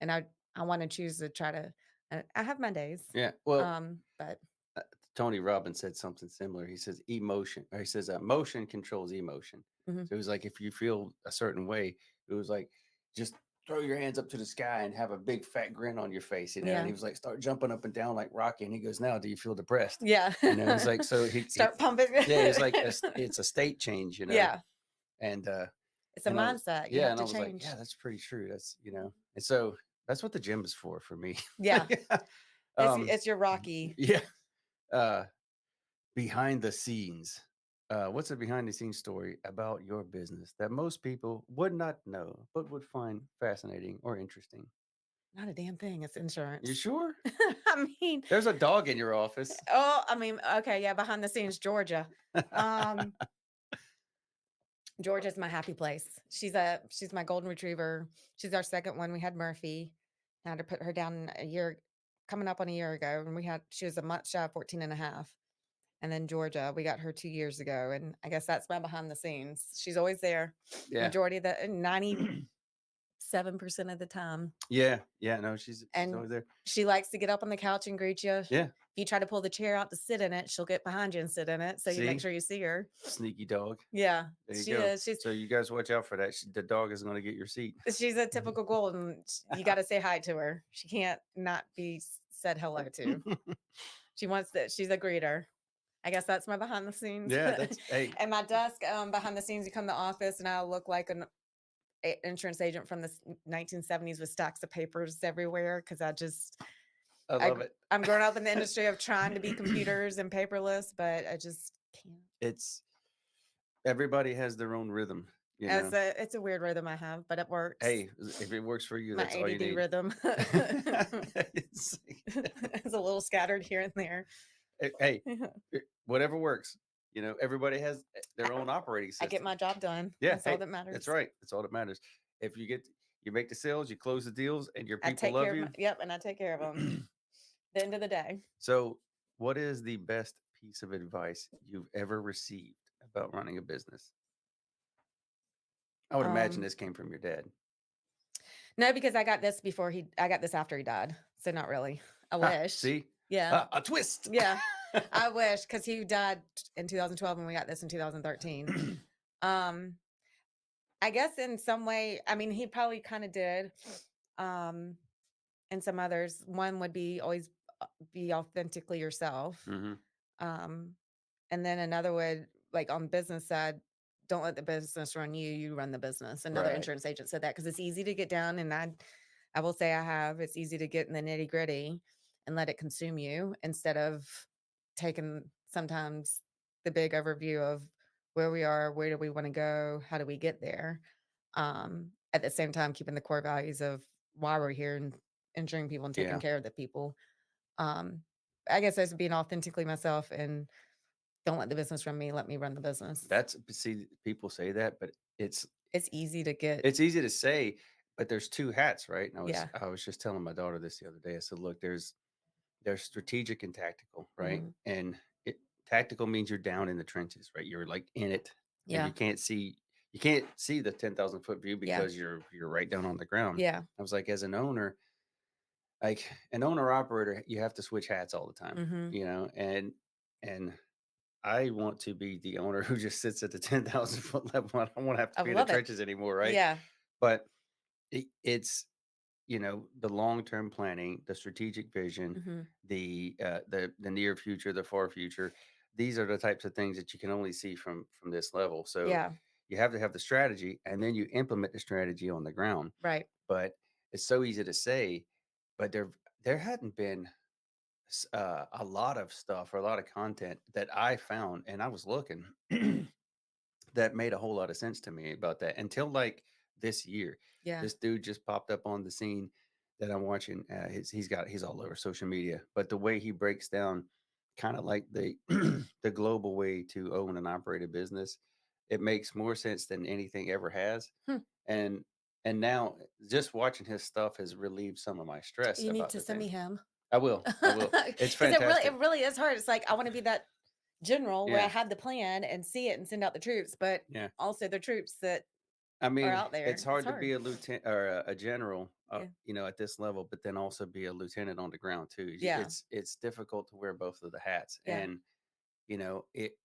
And I want to choose to try to I have my days. Yeah. Well, But uh, Tony Robbins said something similar. He says emotion, or he says motion controls emotion. mhm, So it was like if you feel a certain way, it was like just throw your hands up to the sky and have a big fat grin on your face, And yeah. he was like, start jumping up and down like Rocky. And he goes, now, do you feel depressed? Yeah. It's like so Start pumping. yeah, it's like it's a state change, Yeah. and It's a mindset. You yeah, have and I to was like, yeah, change. that's pretty true. And so that's what the gym is for me. Yeah. um, It's your Rocky. yeah. Uh, behind the scenes. What's a behind the scenes story about your business that most people would not know but would find fascinating or interesting? Not a damn thing. It's You insurance. sure? I mean, There's a dog in your office. okay, yeah, behind the scenes, Georgia. Um, Georgia's my happy place. She's my golden retriever. She's our second one. We had Murphy. Had to put her down a year coming up on a year ago, and she was a month shy of 14 and a half. And then Georgia, we got her 2 years ago, and I guess that's my behind the scenes. She's always there. Yeah. Majority of the 97% of the time. Yeah. Yeah. No, she's And always there. she likes to get up on the couch and greet you. Yeah. If you try to pull the chair out to sit in it, she'll get behind you and sit in it, so you make See? sure you see her. Sneaky dog. Yeah, There you she go. is. She's So you guys watch out for that. The dog is gonna get your seat. she's a typical golden. You gotta say hi to her. She can't not be said hello to. She wants that. She's a greeter. I guess that's my behind the scenes. Yeah, that's hey, And my desk, behind the scenes, you come to the office and I look like an insurance agent from the 1970s with stacks of papers everywhere because I I love it. I'm growing up in the industry of trying to be computers and paperless, but I just can't. It's everybody has their own rhythm, you As know. a it's a weird rhythm I have, but it works. Hey, if it works for you, My that's all you ADD need. rhythm. It's It's a little scattered here and there. hey, whatever works. You know, everybody has their own operating I get system. my job done. Yeah, That's all hey, that that's matters. right. That's all that matters. If you make the sales, you close the deals, and your I people take care love of my you. yep, and I take care of them. The end of the day. So, what is the best piece of advice you've ever received about running a business? I would imagine Um, this came from your dad. no, because I got this after he died, so not really. I Ha, wish. see? Yeah, A twist. yeah. I wish because he died in 2012 and we got this in 2013. Um, I guess in some way, I mean, he probably kinda did, um, and some others. One would be always, be authentically yourself. Mhm. Um, and then another would like on business side, don't let the business run you, you run the business. Another Right. insurance agent said that because it's easy to get down and I will say I have. It's easy to get in the nitty-gritty and let it consume you instead of taking sometimes the big overview of where we are, where do we want to go, how do we get there? At the same time, keeping the core values of why we're here and insuring people and taking Yeah. care of the people. Um, I guess that's being authentically myself and don't let the business run me, let me run the business. That's see, people say that, but it's It's easy to get it's easy to say, but there's 2 hats, right? And yeah. I was just telling my daughter this the other day. I said, "Look, there's strategic and tactical, right? Mhm. And tactical means you're down in the trenches, right? You're like in it, and Yeah. you can't see the 10,000-foot view Yeah. because you're right down on the ground." Yeah. I was like, as an owner, like an owner operator, you have to switch hats all the time, Mhm. you know, and I want to be the owner who just sits at the 10,000-foot level. I don't want to have to I be in the love it. trenches anymore, right? Yeah. But it's the long-term planning, the strategic vision, Mhm. the near future, the far future. These are the types of things that you can only see from this level. So Yeah. you have to have the strategy, and then you implement the strategy on the ground. Right. But it's so easy to say, but there hadn't been a lot of stuff or a lot of content that I found, and I was looking that made a whole lot of sense to me about that until like this year. Yeah. This dude just popped up on the scene that I'm watching. He's all over social media, but the way he breaks down kind of like the the global way to own and operate a business, it makes more sense than anything ever has. Hmm. And and now just watching his stuff has relieved some of my stress You need about to the send me thing. him. I will. I will. It's Because it fantastic. really is hard. It's like I wanna be that general where I Yeah. have the plan and see it and send out the troops, but Yeah. also the troops that I are mean, out it's there. It's hard to be hard. a lieutenant or a general, Yeah. at this level, but then also be a lieutenant on the ground too. Yeah. It's difficult to wear both of the hats, Yeah. and it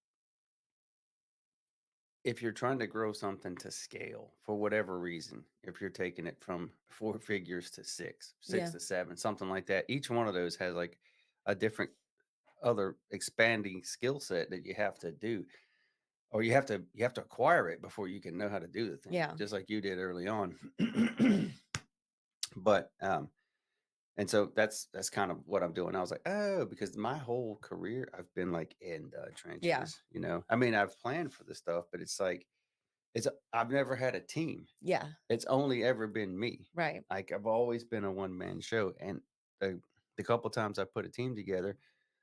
if you're trying to grow something to scale for whatever reason, if you're taking it from four figures to six Yeah. to seven, something like that, each one of those has like a different other expanding skill set that you have to do, or you have to acquire it before you can know how to do the thing, Yeah. just like you did early on. But, and so that's kind of what I'm doing. I was like, "Oh," because my whole career, I've been, like, in the Yeah. trenches, you know? I mean, I've planned for this stuff, but it's like I've never had a team. Yeah. It's only ever been me. Right. Like, I've always been a one-man show, and the couple times I put a team together,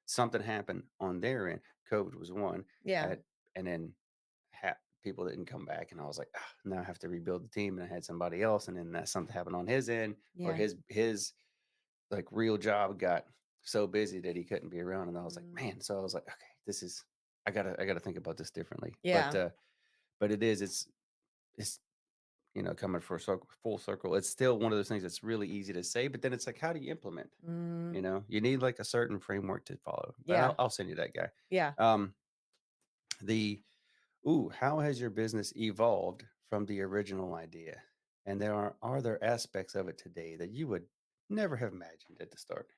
something happened on their end. COVID was one, Yeah. and then people didn't come back, and I was like, "Ah, now I have to rebuild the team," and I had somebody else, and then that something happened on his end, or Yeah. like real job got so busy that he couldn't be around, and I was like, Mm. man. So I was like, okay, this is I gotta think about this differently. Yeah. But it is it's coming for a full circle, it's still one of those things that's really easy to say, but then it's like, how do you implement? Mm, You need like a certain framework to follow. But I'll, yeah, I'll send you that guy. yeah. Um, the how has your business evolved from the original idea? And are there aspects of it today that you would never have imagined at the start?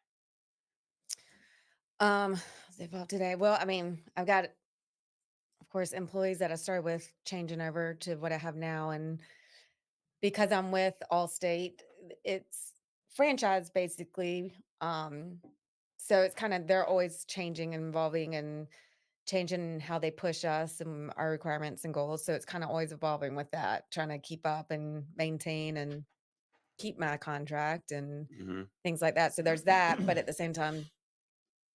What's involved today? Well, I mean, I've got, of course, employees that I started with changing over to what I have now, and because I'm with Allstate, it's franchise basically. So it's kind of they're always changing and evolving and changing how they push us and our requirements and goals. So it's kind of always evolving with that, trying to keep up and maintain and keep my contract and Hmm. things like that. So there's that, but at the same time,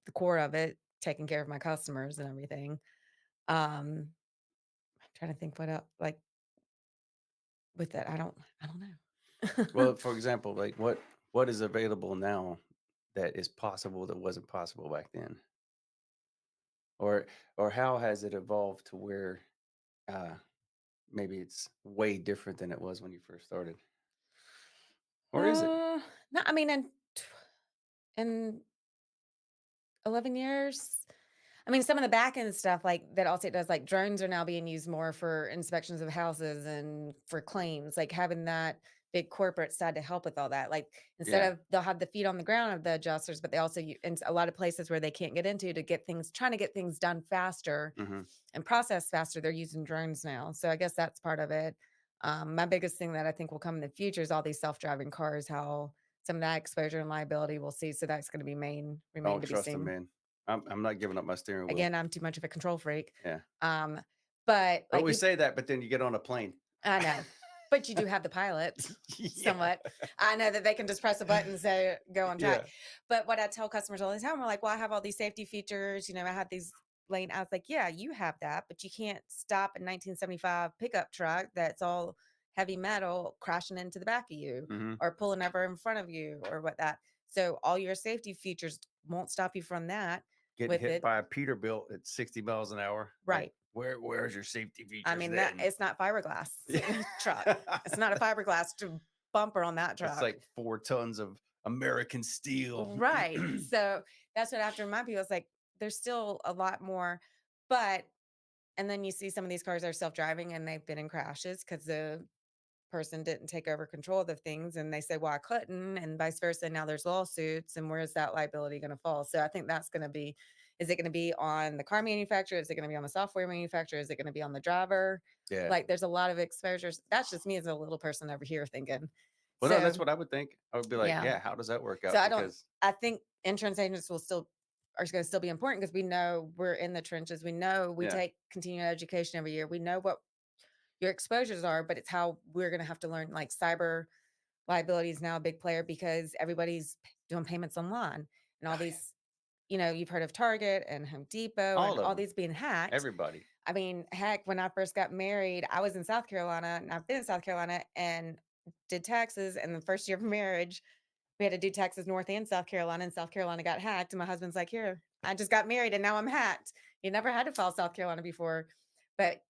the core of it, taking care of my customers and everything. I'm trying to think what else like with that. I don't know. Well, for example, like what is available now that is possible that wasn't possible back then? Or how has it evolved to where uh maybe it's way different than it was when you first started? Or is it? No, I mean, in 11 years, I mean, some of the back end stuff like that Allstate does, like drones are now being used more for inspections of houses and for claims, like having that big corporate side to help with all that. Like Yeah. instead of they'll have the feet on the ground of the adjusters, but they also in a lot of places where they can't get into to get things trying to get things done faster Hmm. and process faster, they're using drones now. So I guess that's part of it. My biggest thing that I think will come in the future is all these self-driving cars, how some of that exposure and liability we'll see. So that's going to be remain Don't to be trust them, seen. man. I'm not giving up my steering wheel. Again, I'm too much of a control freak. Yeah. Um, but I like always people, say that, but then you get on a plane. I know, but you do have the pilot Yeah. somewhat. I know that they can just press a button and say go on track. Yeah. But what I tell customers all the time, we're like, well, I have all these safety features. I had these lane. I was like, yeah, you have that, but you can't stop a 1975 pickup truck that's all heavy metal crashing into the back of you Mhm. or pulling over in front of you or what that. So all your safety features won't stop you from that Getting with hit it. by a Peterbilt at 60 miles an hour. Like, Right. where's your safety I features mean, that then? it's not fiberglass Yeah. truck. It's not a fiberglass bumper on that It's truck. like 4 tons of American steel. Right. So that's what I have to remind people. It's like there's still a lot more, but and then you see some of these cars are self-driving and they've been in crashes because the person didn't take over control of the things and they say, well, I couldn't, and vice versa. Now there's lawsuits, and where's that liability going to fall? So I think that's going to be is it going to be on the car manufacturer? Is it going to be on the software manufacturer? Is it going to be on the driver? Yeah. Like there's a lot of exposures. That's just me as a little person over here thinking. Well, no, that's So what I would think. I would be like, yeah. yeah, how does that work So out? I don't Because I think insurance agents will still are going to still be important because we know we're in the trenches. We know we yeah, take continuing education every year. We know what your exposures are, but it's how we're going to have to learn like cyber liability is now a big player because everybody's doing payments online and all oh yeah, these, you've heard of Target and Home Depot and all of all them, these being hacked. everybody. I mean, heck, when I first got married, I was in South Carolina and I've been in South Carolina and did taxes. And the first year of marriage, we had to do taxes North and South Carolina, and South Carolina got hacked. And my husband's like, here, I just got married and now I'm hacked. You never had to file South Carolina before. But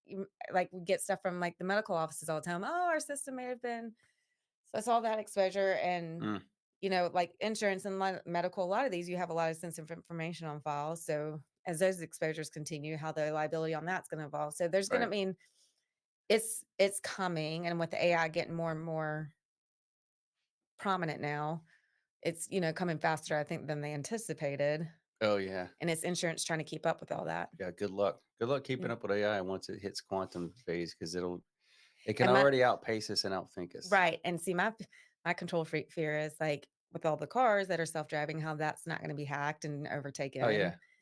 like we get stuff from like the medical offices all the time. Oh, our system may have been so it's all that exposure and, Mm, like insurance and medical, a lot of these, you have a lot of sensitive information on file. So as those exposures continue, how the liability on that's going to evolve. So there's going to right. mean it's coming. And with the AI getting more and more prominent now, it's, coming faster, I think, than they anticipated. Oh yeah, And it's insurance trying to keep up with all that. yeah. Good luck. Good luck keeping Yeah. up with AI once it hits quantum phase, because it can And my already outpace us and outthink us. right, and see, my control freak fear is, like, with all the cars that are self-driving, how that's not gonna be hacked and Oh yeah, overtaken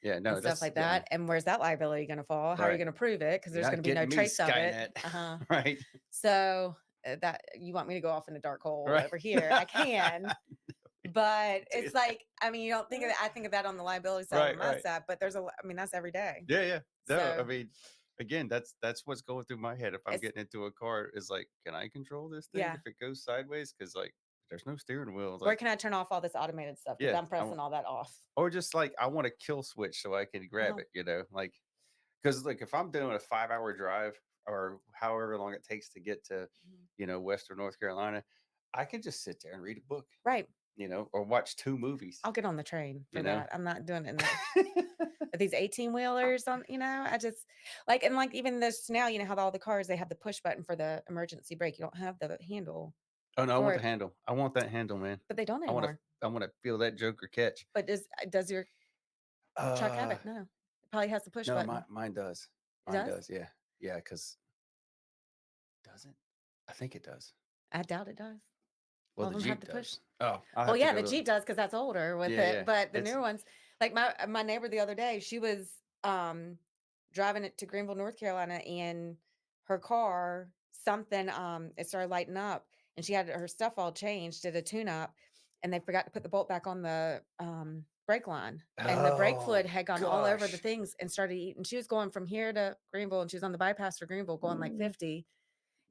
yeah. and No, stuff that's like yeah, that, and where's that liability gonna fall? How are you right. gonna prove it? Because You're there's not gonna be no getting me, trace of it. Skynet. Uh-huh. Right, So, that you want me to go off in a dark hole right. over here, I can, but Do it's that. like, I mean, you don't think of it I think of that on the liability side on Right, my right. side, but I mean, that's every day. Yeah, yeah. No, I So, mean, again, that's what's going through my head if I'm it's getting into a car is like, can I control this thing yeah. if it goes sideways? Because like, there's no steering wheel. It's Where like, can I turn off all this automated stuff? Because 'Cause yeah, I'm pressing all that off. or just like I want a kill switch so I can grab Uh-huh. it. Like 'Cause, like, if I'm doing a 5-hour drive or however long it takes to get to, Mhm. Western North Carolina, I can just sit there and read a book, Right. or watch 2 movies, I'll get on the train you for know? that. I'm not doing it in the these 18 wheelers on, I just like, and like even this now, how all the cars, they have the push button for the emergency brake. You don't have the handle Oh, no, I for want the it, handle. I want that handle, man. but they don't I wanna anymore. I wanna feel that joker catch. But does your truck have Uh, it? No. It probably has the push no, button. mine does. It Mine does? does, yeah. Yeah, because does it? I think it does. I doubt it does. Well, All of the them have Jeep to push. does. Oh, I'll Well, have to yeah, the go Jeep look. does because that's older with Yeah, it, yeah. but the It's newer ones, like my neighbor the other day, she was, driving it to Greenville, North Carolina, and her car, something, it started lighting up, and she had her stuff all changed, did a tune up, and they forgot to put the bolt back on the, brake line, and the brake fluid Oh, had gone all over the gosh. things and started eating. She was going from here to Greenville, and she was on the bypass for Greenville going like Ooh. 50,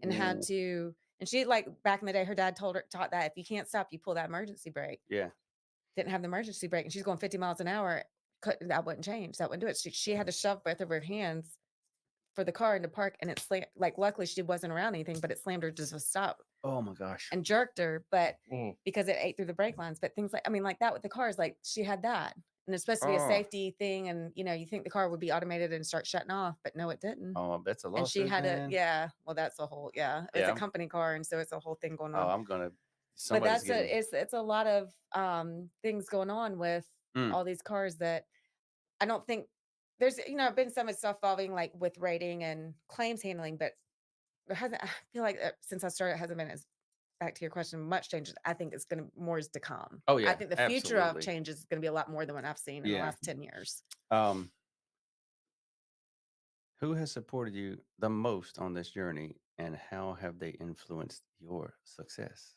and had Ooh. to, and she, like, back in the day, her dad taught that if you can't stop, you pull that emergency brake. Yeah. Didn't have the emergency brake, and she's going 50 miles an hour. That wouldn't change, that wouldn't do it. She had to shove both of her hands for the car into park, and it slammed, like, luckily, she wasn't around anything, but it slammed her to a stop Oh my gosh. and jerked her, but Mm. because it ate through the brake lines, but things like, I mean, like that with the cars, like, she had that, and it's supposed to be a Oh. safety thing, and, you think the car would be automated and start shutting off, but no, it didn't, Oh, that's a and she lawsuit, had to, man. yeah, well, that's a whole, yeah, it's a Yeah. company car, and so it's a whole thing going Oh, on. I'm gonna But somebody's getting it's a lot of, things going on with mm. all these cars that I don't think there's, been some stuff involving, like, with rating and claims handling, but there hasn't, I feel like, since I started, it hasn't been as, back to your question, much changes. I think it's gonna more is to come. Oh, I yeah, think the future of absolutely. change is gonna be a lot more than what I've seen in the Yeah. last 10 years. Um, who has supported you the most on this journey, and how have they influenced your success?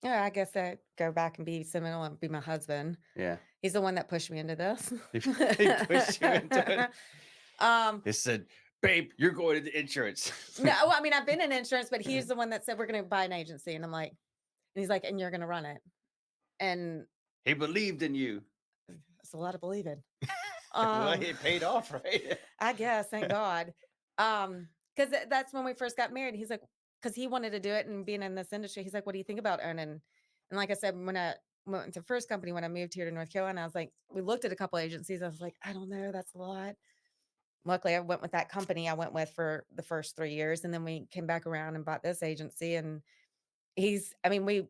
Yeah, I guess I go back and be sentimental and be my husband. Yeah. He's the one that pushed me into this. He pushed you into it. Um, He said, "Babe, you're going into insurance." no, well, I mean, I've been in insurance, but he's the one that said, "We're gonna buy an agency," and I'm like, and he's like, "And you're gonna run it." And He believed in you. it's a lot of believing. Well, Um, it paid off, right? I guess, thank God. 'Cause that's when we first got married. He's like, because he wanted to do it and being in this industry, he's like, "What do you think about owning?" And like I said, when I went to first company, when I moved here to North Carolina, I was like, we looked at a couple agencies. I was like, "I don't know, that's a lot." Luckily, I went with that company I went with for the first 3 years, and then we came back around and bought this agency, and I mean, we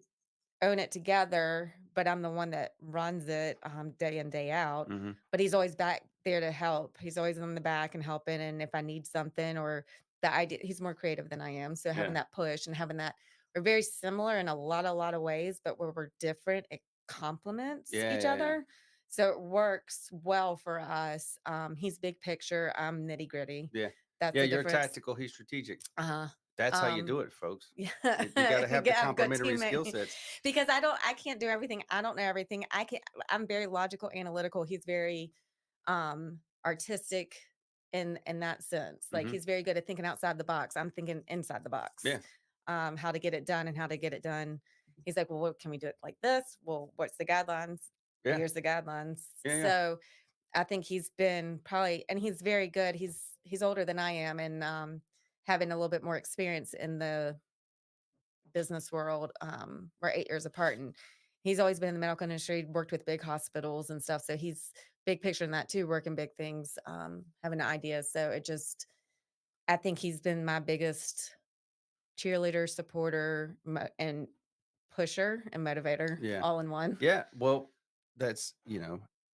own it together, but I'm the one that runs it, day in, day out, Mhm. but he's always back there to help. He's always in the back and helping, and if I need something or the idea, he's more creative than I am, so having Yeah. that push and having that, we're very similar in a lot of ways, but where we're different, it complements Yeah, each yeah, yeah. other, so it works well for us. He's big picture, I'm nitty-gritty. Yeah. That's Yeah, the you're difference. tactical, he's strategic. Uh-huh. That's how you Um do it, folks. You gotta Yeah, you have the gotta have a good complementary skill teammate sets. because I can't do everything. I don't know everything. I'm very logical, analytical. He's very artistic in that sense. Like Mhm. he's very good at thinking outside the box. I'm thinking inside the box. Yeah. How to get it done and how to get it done. He's like, "Well, what can we do it like this? Well, what's the guidelines? Yeah. Here's the guidelines." Yeah, yeah. So I think he's been probably, and he's very good. He's older than I am, and having a little bit more experience in the business world. We're 8 years apart, and he's always been in the medical industry, worked with big hospitals and stuff. So he's big picture in that too, working big things, having ideas. So I think he's been my biggest cheerleader, supporter, and pusher and motivator Yeah. all in one. Yeah. Well, that's you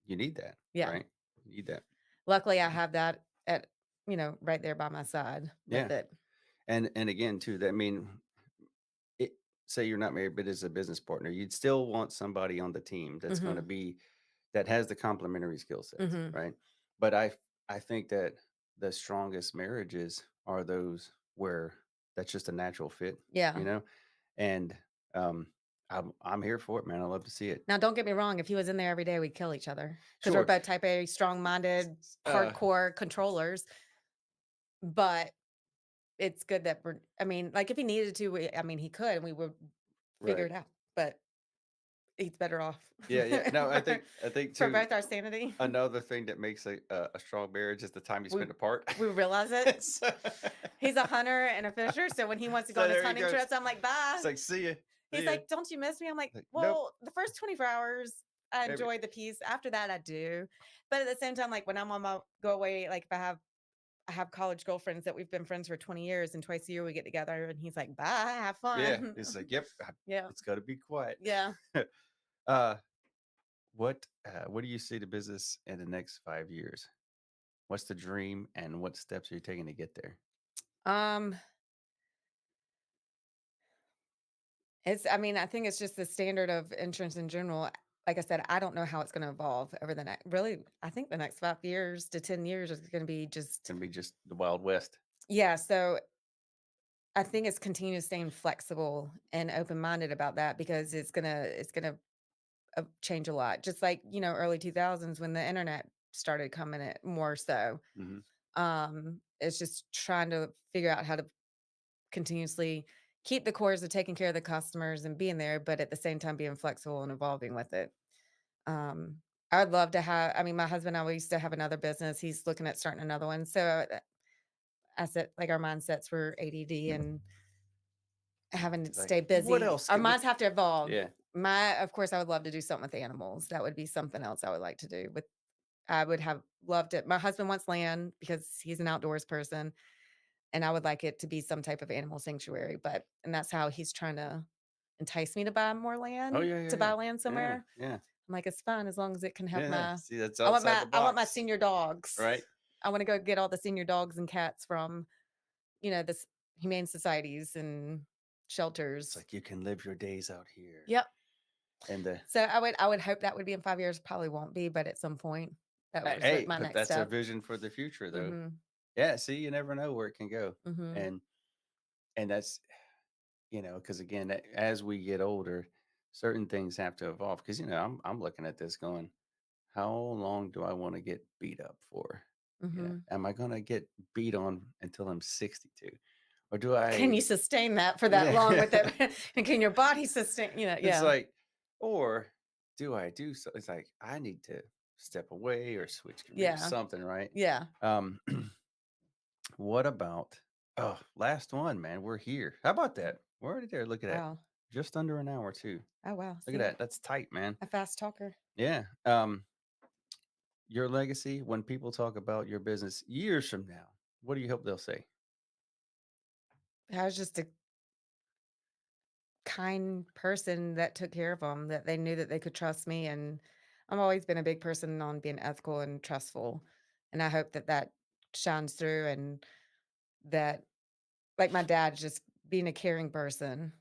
need that, Yeah. right? You need that. Luckily, I have that at, right there by my side with Yeah. it. And again, too, that mean it say you're not married, but as a business partner, you'd still want somebody on the team that's gonna Mhm. be that has the complementary skill sets, Mhm. right? But I think that the strongest marriages are those where that's just a natural fit, you Yeah. know? And I'm here for it, man. I love to see it. Now, don't get me wrong, if he was in there every day, we'd kill each other because 'cause we're Sure. both type A, strong-minded, Uh, hardcore controllers, but it's good that I mean, like, if he needed to, I mean, he could, and we would figure right. it out, but he's better off Yeah, yeah. No, I think for too, both our sanity. another thing that makes a strong marriage is the time you We spend apart. we realize it. So He's a hunter and a fisher, so when he wants to go so on his there he hunting goes. trips, I'm like, It's "Bye." like, "See ya. He's See ya." like, "Don't you miss me?" I'm like, Like, "Nope." "Well, the first 24 hours, I Maybe. enjoy the peace. After that, I do." But at the same time, like when I'm on my go away, like if I have college girlfriends that we've been friends for 20 years, and twice a year we get together, and he's like, "Bye, have Yeah. fun." It's like, "Yep, Yeah, it's gotta be quiet." yeah. Uh, what do you see the business in the next 5 years? What's the dream, and what steps are you taking to get there? Um, I mean, I think it's just the standard of insurance in general. Like I said, I don't know how it's going to evolve over the next, really, I think the next 5 years to 10 years is going to be just, Gonna be just the Wild West. yeah. So I think it's continue staying flexible and open minded about that because it's gonna change a lot. Just like early 2000s when the internet started coming in more so. Mhm. It's just trying to figure out how to continuously keep the course of taking care of the customers and being there, but at the same time being flexible and evolving with it. Um, I'd love to have. I mean, my husband and I we used to have another business. He's looking at starting another one. So I said, like our mindsets were ADD and having to It's like, stay "What busy. else Our can we" minds have to evolve. Yeah. Of course, I would love to do something with animals. That would be something else I would like to do. With I would have loved it. My husband wants land because he's an outdoors person, and I would like it to be some type of animal sanctuary. And that's how he's trying to entice me to buy more Oh, land, yeah, yeah, to buy yeah. land Yeah, somewhere. yeah. I'm like, it's fine as long as it can have Yeah, yeah. my. See, that's I want outside my the I want my box, senior dogs. right? I want to go get all the senior dogs and cats from this humane societies and It's shelters. like, "You can live your days out here." Yep. And, So I would hope that would be in 5 years, probably won't be, but at some point, that was what hey, my but next that's a step. vision for the future, though. Mhm, Yeah, see, you never know where it can go. mhm. And that's, because again, as we get older, certain things have to evolve. Because I'm looking at this going, how long do I want to get beat up for? Mhm. Am I gonna get beat on until I'm 62, or do Can you I? sustain that for that long with Yeah, it? And can your body sustain it's yeah. like, or do I do so? It's like I need to step away or switch careers, Yeah. something, right? Yeah. Um, what about? Oh, last one, man. We're here. How about that? We're already there. Look at that. Wow. Just under an hour too. Oh, wow. Look at See? that. That's tight, man. A fast talker. Yeah. Your legacy, when people talk about your business years from now, what do you hope they'll say? I was just a kind person that took care of them, that they knew that they could trust me, and I've always been a big person on being ethical and trustful, and I hope that that shines through and that like my dad just being a caring person.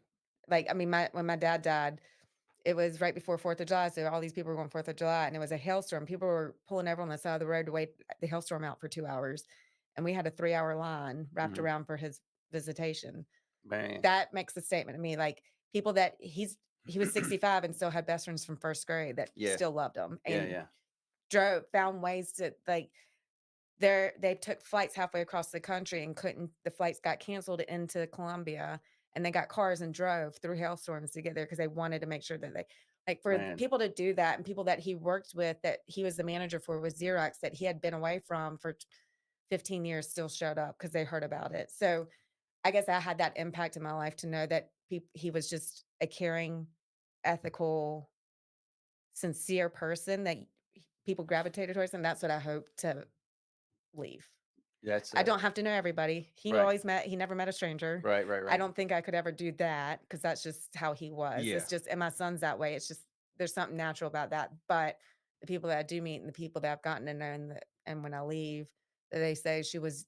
Like, I mean, my when my dad died, it was right before 4th of July, so all these people were going 4th of July, and it was a hailstorm. People were pulling over on the side of the road to wait the hailstorm out for 2 hours, and we had a 3-hour line wrapped Mhm. around for his visitation. Man. That makes a statement to me, like, people that he was 65 and still had best friends from 1st grade that Yeah. still loved him Yeah. and Yeah. found ways to, like, they took flights halfway across the country and couldn't the flights got canceled into Colombia, and they got cars and drove through hailstorms to get there because they wanted to make sure that they like, for Man. people to do that and people that he worked with, that he was the manager for with Xerox, that he had been away from for 15 years, still showed up because they heard about it. So, I guess I had that impact in my life to know that he was just a caring, ethical, sincere person that people gravitated towards, and that's what I hope to leave. That's I a don't have to know everybody. right. He never met a stranger. Right. Right. I Right. don't think I could ever do that because that's just how he was. Yeah. It's just and my son's that way. It's just there's something natural about that. But the people that I do meet and the people that I've gotten to know and when I leave, that they say she was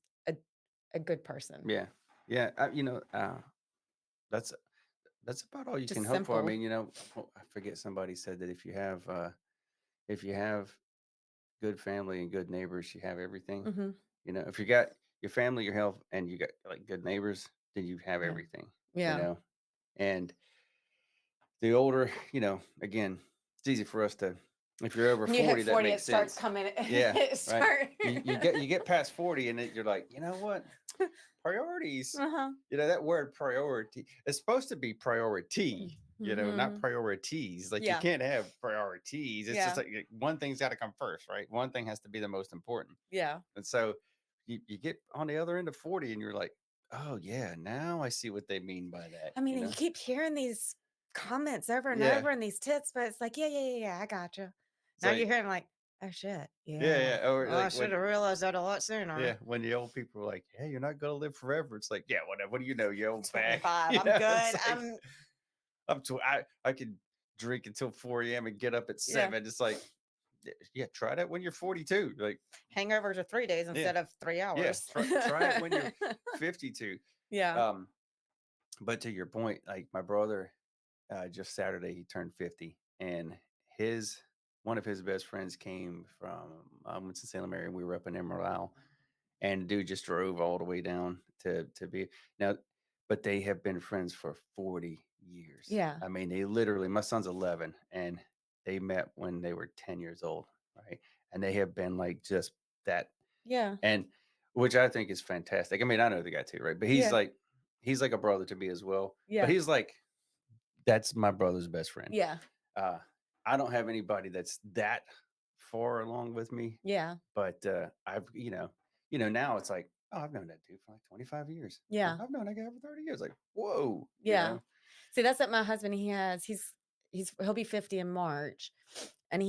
a good person. Yeah. Yeah. That's that's about all you can Just hope for. I simple. mean, I forget somebody said that if you have good family and good neighbors, you have everything. Mhm. If you got your family, your health, and you got like good neighbors, then you have Yeah. everything. You Yeah. know, and the older, again, it's easy for us to, if you're over When you hit 40, that 40, makes it starts sense. coming Yeah, it right. start You get past 40, and you're like, you know what? Priorities. Uh-huh. That word priority is supposed to be priority, not Mhm. priorities. Like you Yeah. can't have priorities. It's just Yeah. like one thing's got to come first, right? One thing has to be the most important. Yeah. And so you get on the other end of 40 and you're like, oh yeah, now I see what they mean by that, I mean, and you keep hearing these comments over and Yeah. over in these tips, but it's like, yeah, I gotcha. It's Now you're like, hearing like, oh shit, yeah, yeah. yeah. Or Well, I like should when have realized that a lot sooner. Yeah, when the old people were like, "Hey, you're not gonna live forever." It's like, yeah, whatever. What do you know, you old bag? 25. I'm It's good. like I could drink until 4 a.m. and get up at Yeah. 7. It's like, yeah, try that when you're 42. Like, Hangovers are 3 days yeah, instead of three yeah, hours. try it when you're 52. Yeah. Um, but to your point, like my brother, just Saturday he turned 50, and his one of his best friends came from Winston-Salem area. We were up in Emerald Isle, and the dude just drove all the way down to be now, but they have been friends for 40 years. Yeah. I mean, they literally my son's 11, and they met when they were 10 years old, right? And they have been like just that, Yeah. and which I think is fantastic. I mean, I know the guy too, right? But Yeah. he's like a brother to me as well. But Yeah. he's like that's my brother's best friend. Yeah. Uh, I don't have anybody that's that far along with me, Yeah. but I've now it's like, oh, I've known that dude for like 25 years. Or Yeah. I've known that guy for 30 years. Like, whoa, Yeah. See, that's what my husband, he'll be 50 in March, and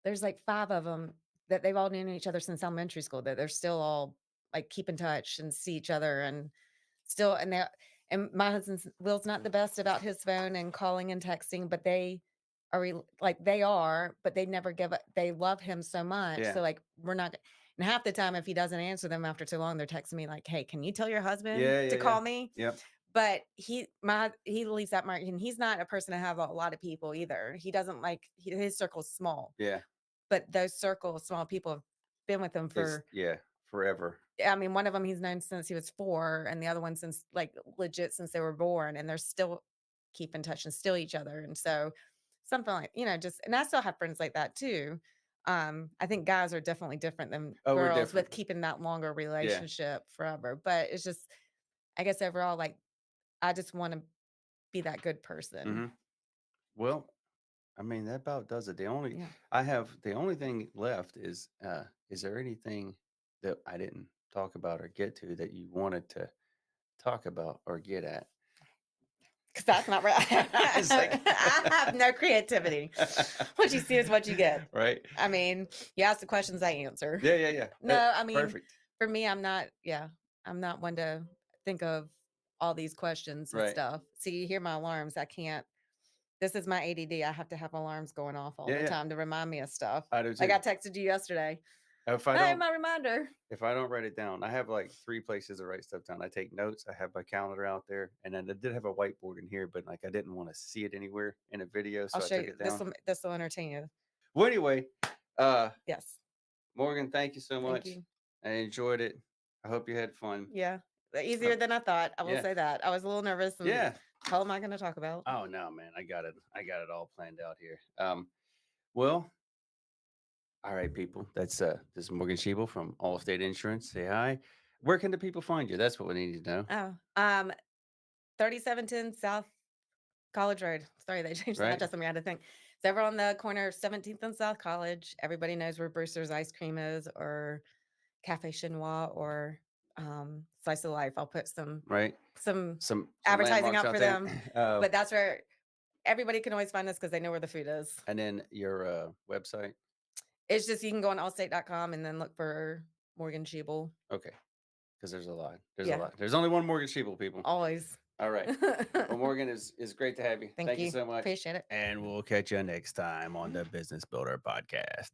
there's like 5 of them that they've all known each other since elementary school, that they're still all, like, keep in touch and see each other and still and my husband's Will's not the best about his phone and calling and texting, but they are but they never give up. They love him so much, yeah, so, like, we're not and half the time, if he doesn't answer them after too long, they're texting me like, "Hey, can you tell your husband yeah, to yeah, yeah. call me?" Yep. But he leaves that mark, and he's not a person to have a lot of people either. He doesn't like his circle's small, Yeah. but those circle small people have been with him It's for forever. I mean, one of them he's known since he was 4, and the other one since, like, legit since they were born, and they're still keep in touch and still each other, and so something like just and I still have friends like that too. I think guys are definitely different than Oh, we're girls with different. keeping that longer Yeah. relationship forever, but it's just I guess overall, like, I just wanna be that good person. hmm Well, I mean, that about does it. Yeah. The only thing left is there anything that I didn't talk about or get to that you wanted to talk about or get at? 'Cause that's not right. It's like, I have no creativity. What you see is what you get. right? I mean, you ask the questions, I answer. Yeah, yeah, yeah. No, I mean, Perfect. for me, I'm not one to think of all these questions and Right. stuff. See, you hear my alarms, I can't this is my ADD, I have to have alarms going off all Yeah, the yeah. time to remind me of stuff. I do Like, I too. texted you yesterday, If I "Hey, don't my reminder." if I don't write it down, I have like 3 places to write stuff down. I take notes, I have my calendar out there, and then I did have a whiteboard in here, but like I didn't want to see it anywhere in a video, I'll so I show took you. it down. This'll entertain you. Well, anyway, uh, Yes. Morgan, thank you so Thank much. you. I enjoyed it. I hope you had fun. Yeah. Uh, Easier than I thought, I will yeah, say that. I was a little nervous and yeah. how am I gonna talk about? Oh no, man, I got it. I got it all planned out here. Well, all right, people. This is Morgan Schiebel from Allstate Insurance. Say hi. Where can the people find you? That's what we need to know. Oh, 3710 South College Road. Sorry, they changed the Right, address on me, I had to think. It's over on the corner of 17th and South College. Everybody knows where Brewster's Ice Cream is or Cafe Chinois or, Slice of Life. I'll put right. some Some advertising landmarks out out for there. them, but that's where everybody can always find us because they know where the food is. And then your website. It's just you can go on allstate.com and then look for Morgan Schiebel. Okay, because there's a lot. There's a Yeah, lot. There's only one Morgan Sheeple, people. always. All right. Well, Morgan is great to have you. Thank Thank you you. so much. Appreciate it. And we'll catch you next time on the Business Builder Podcast.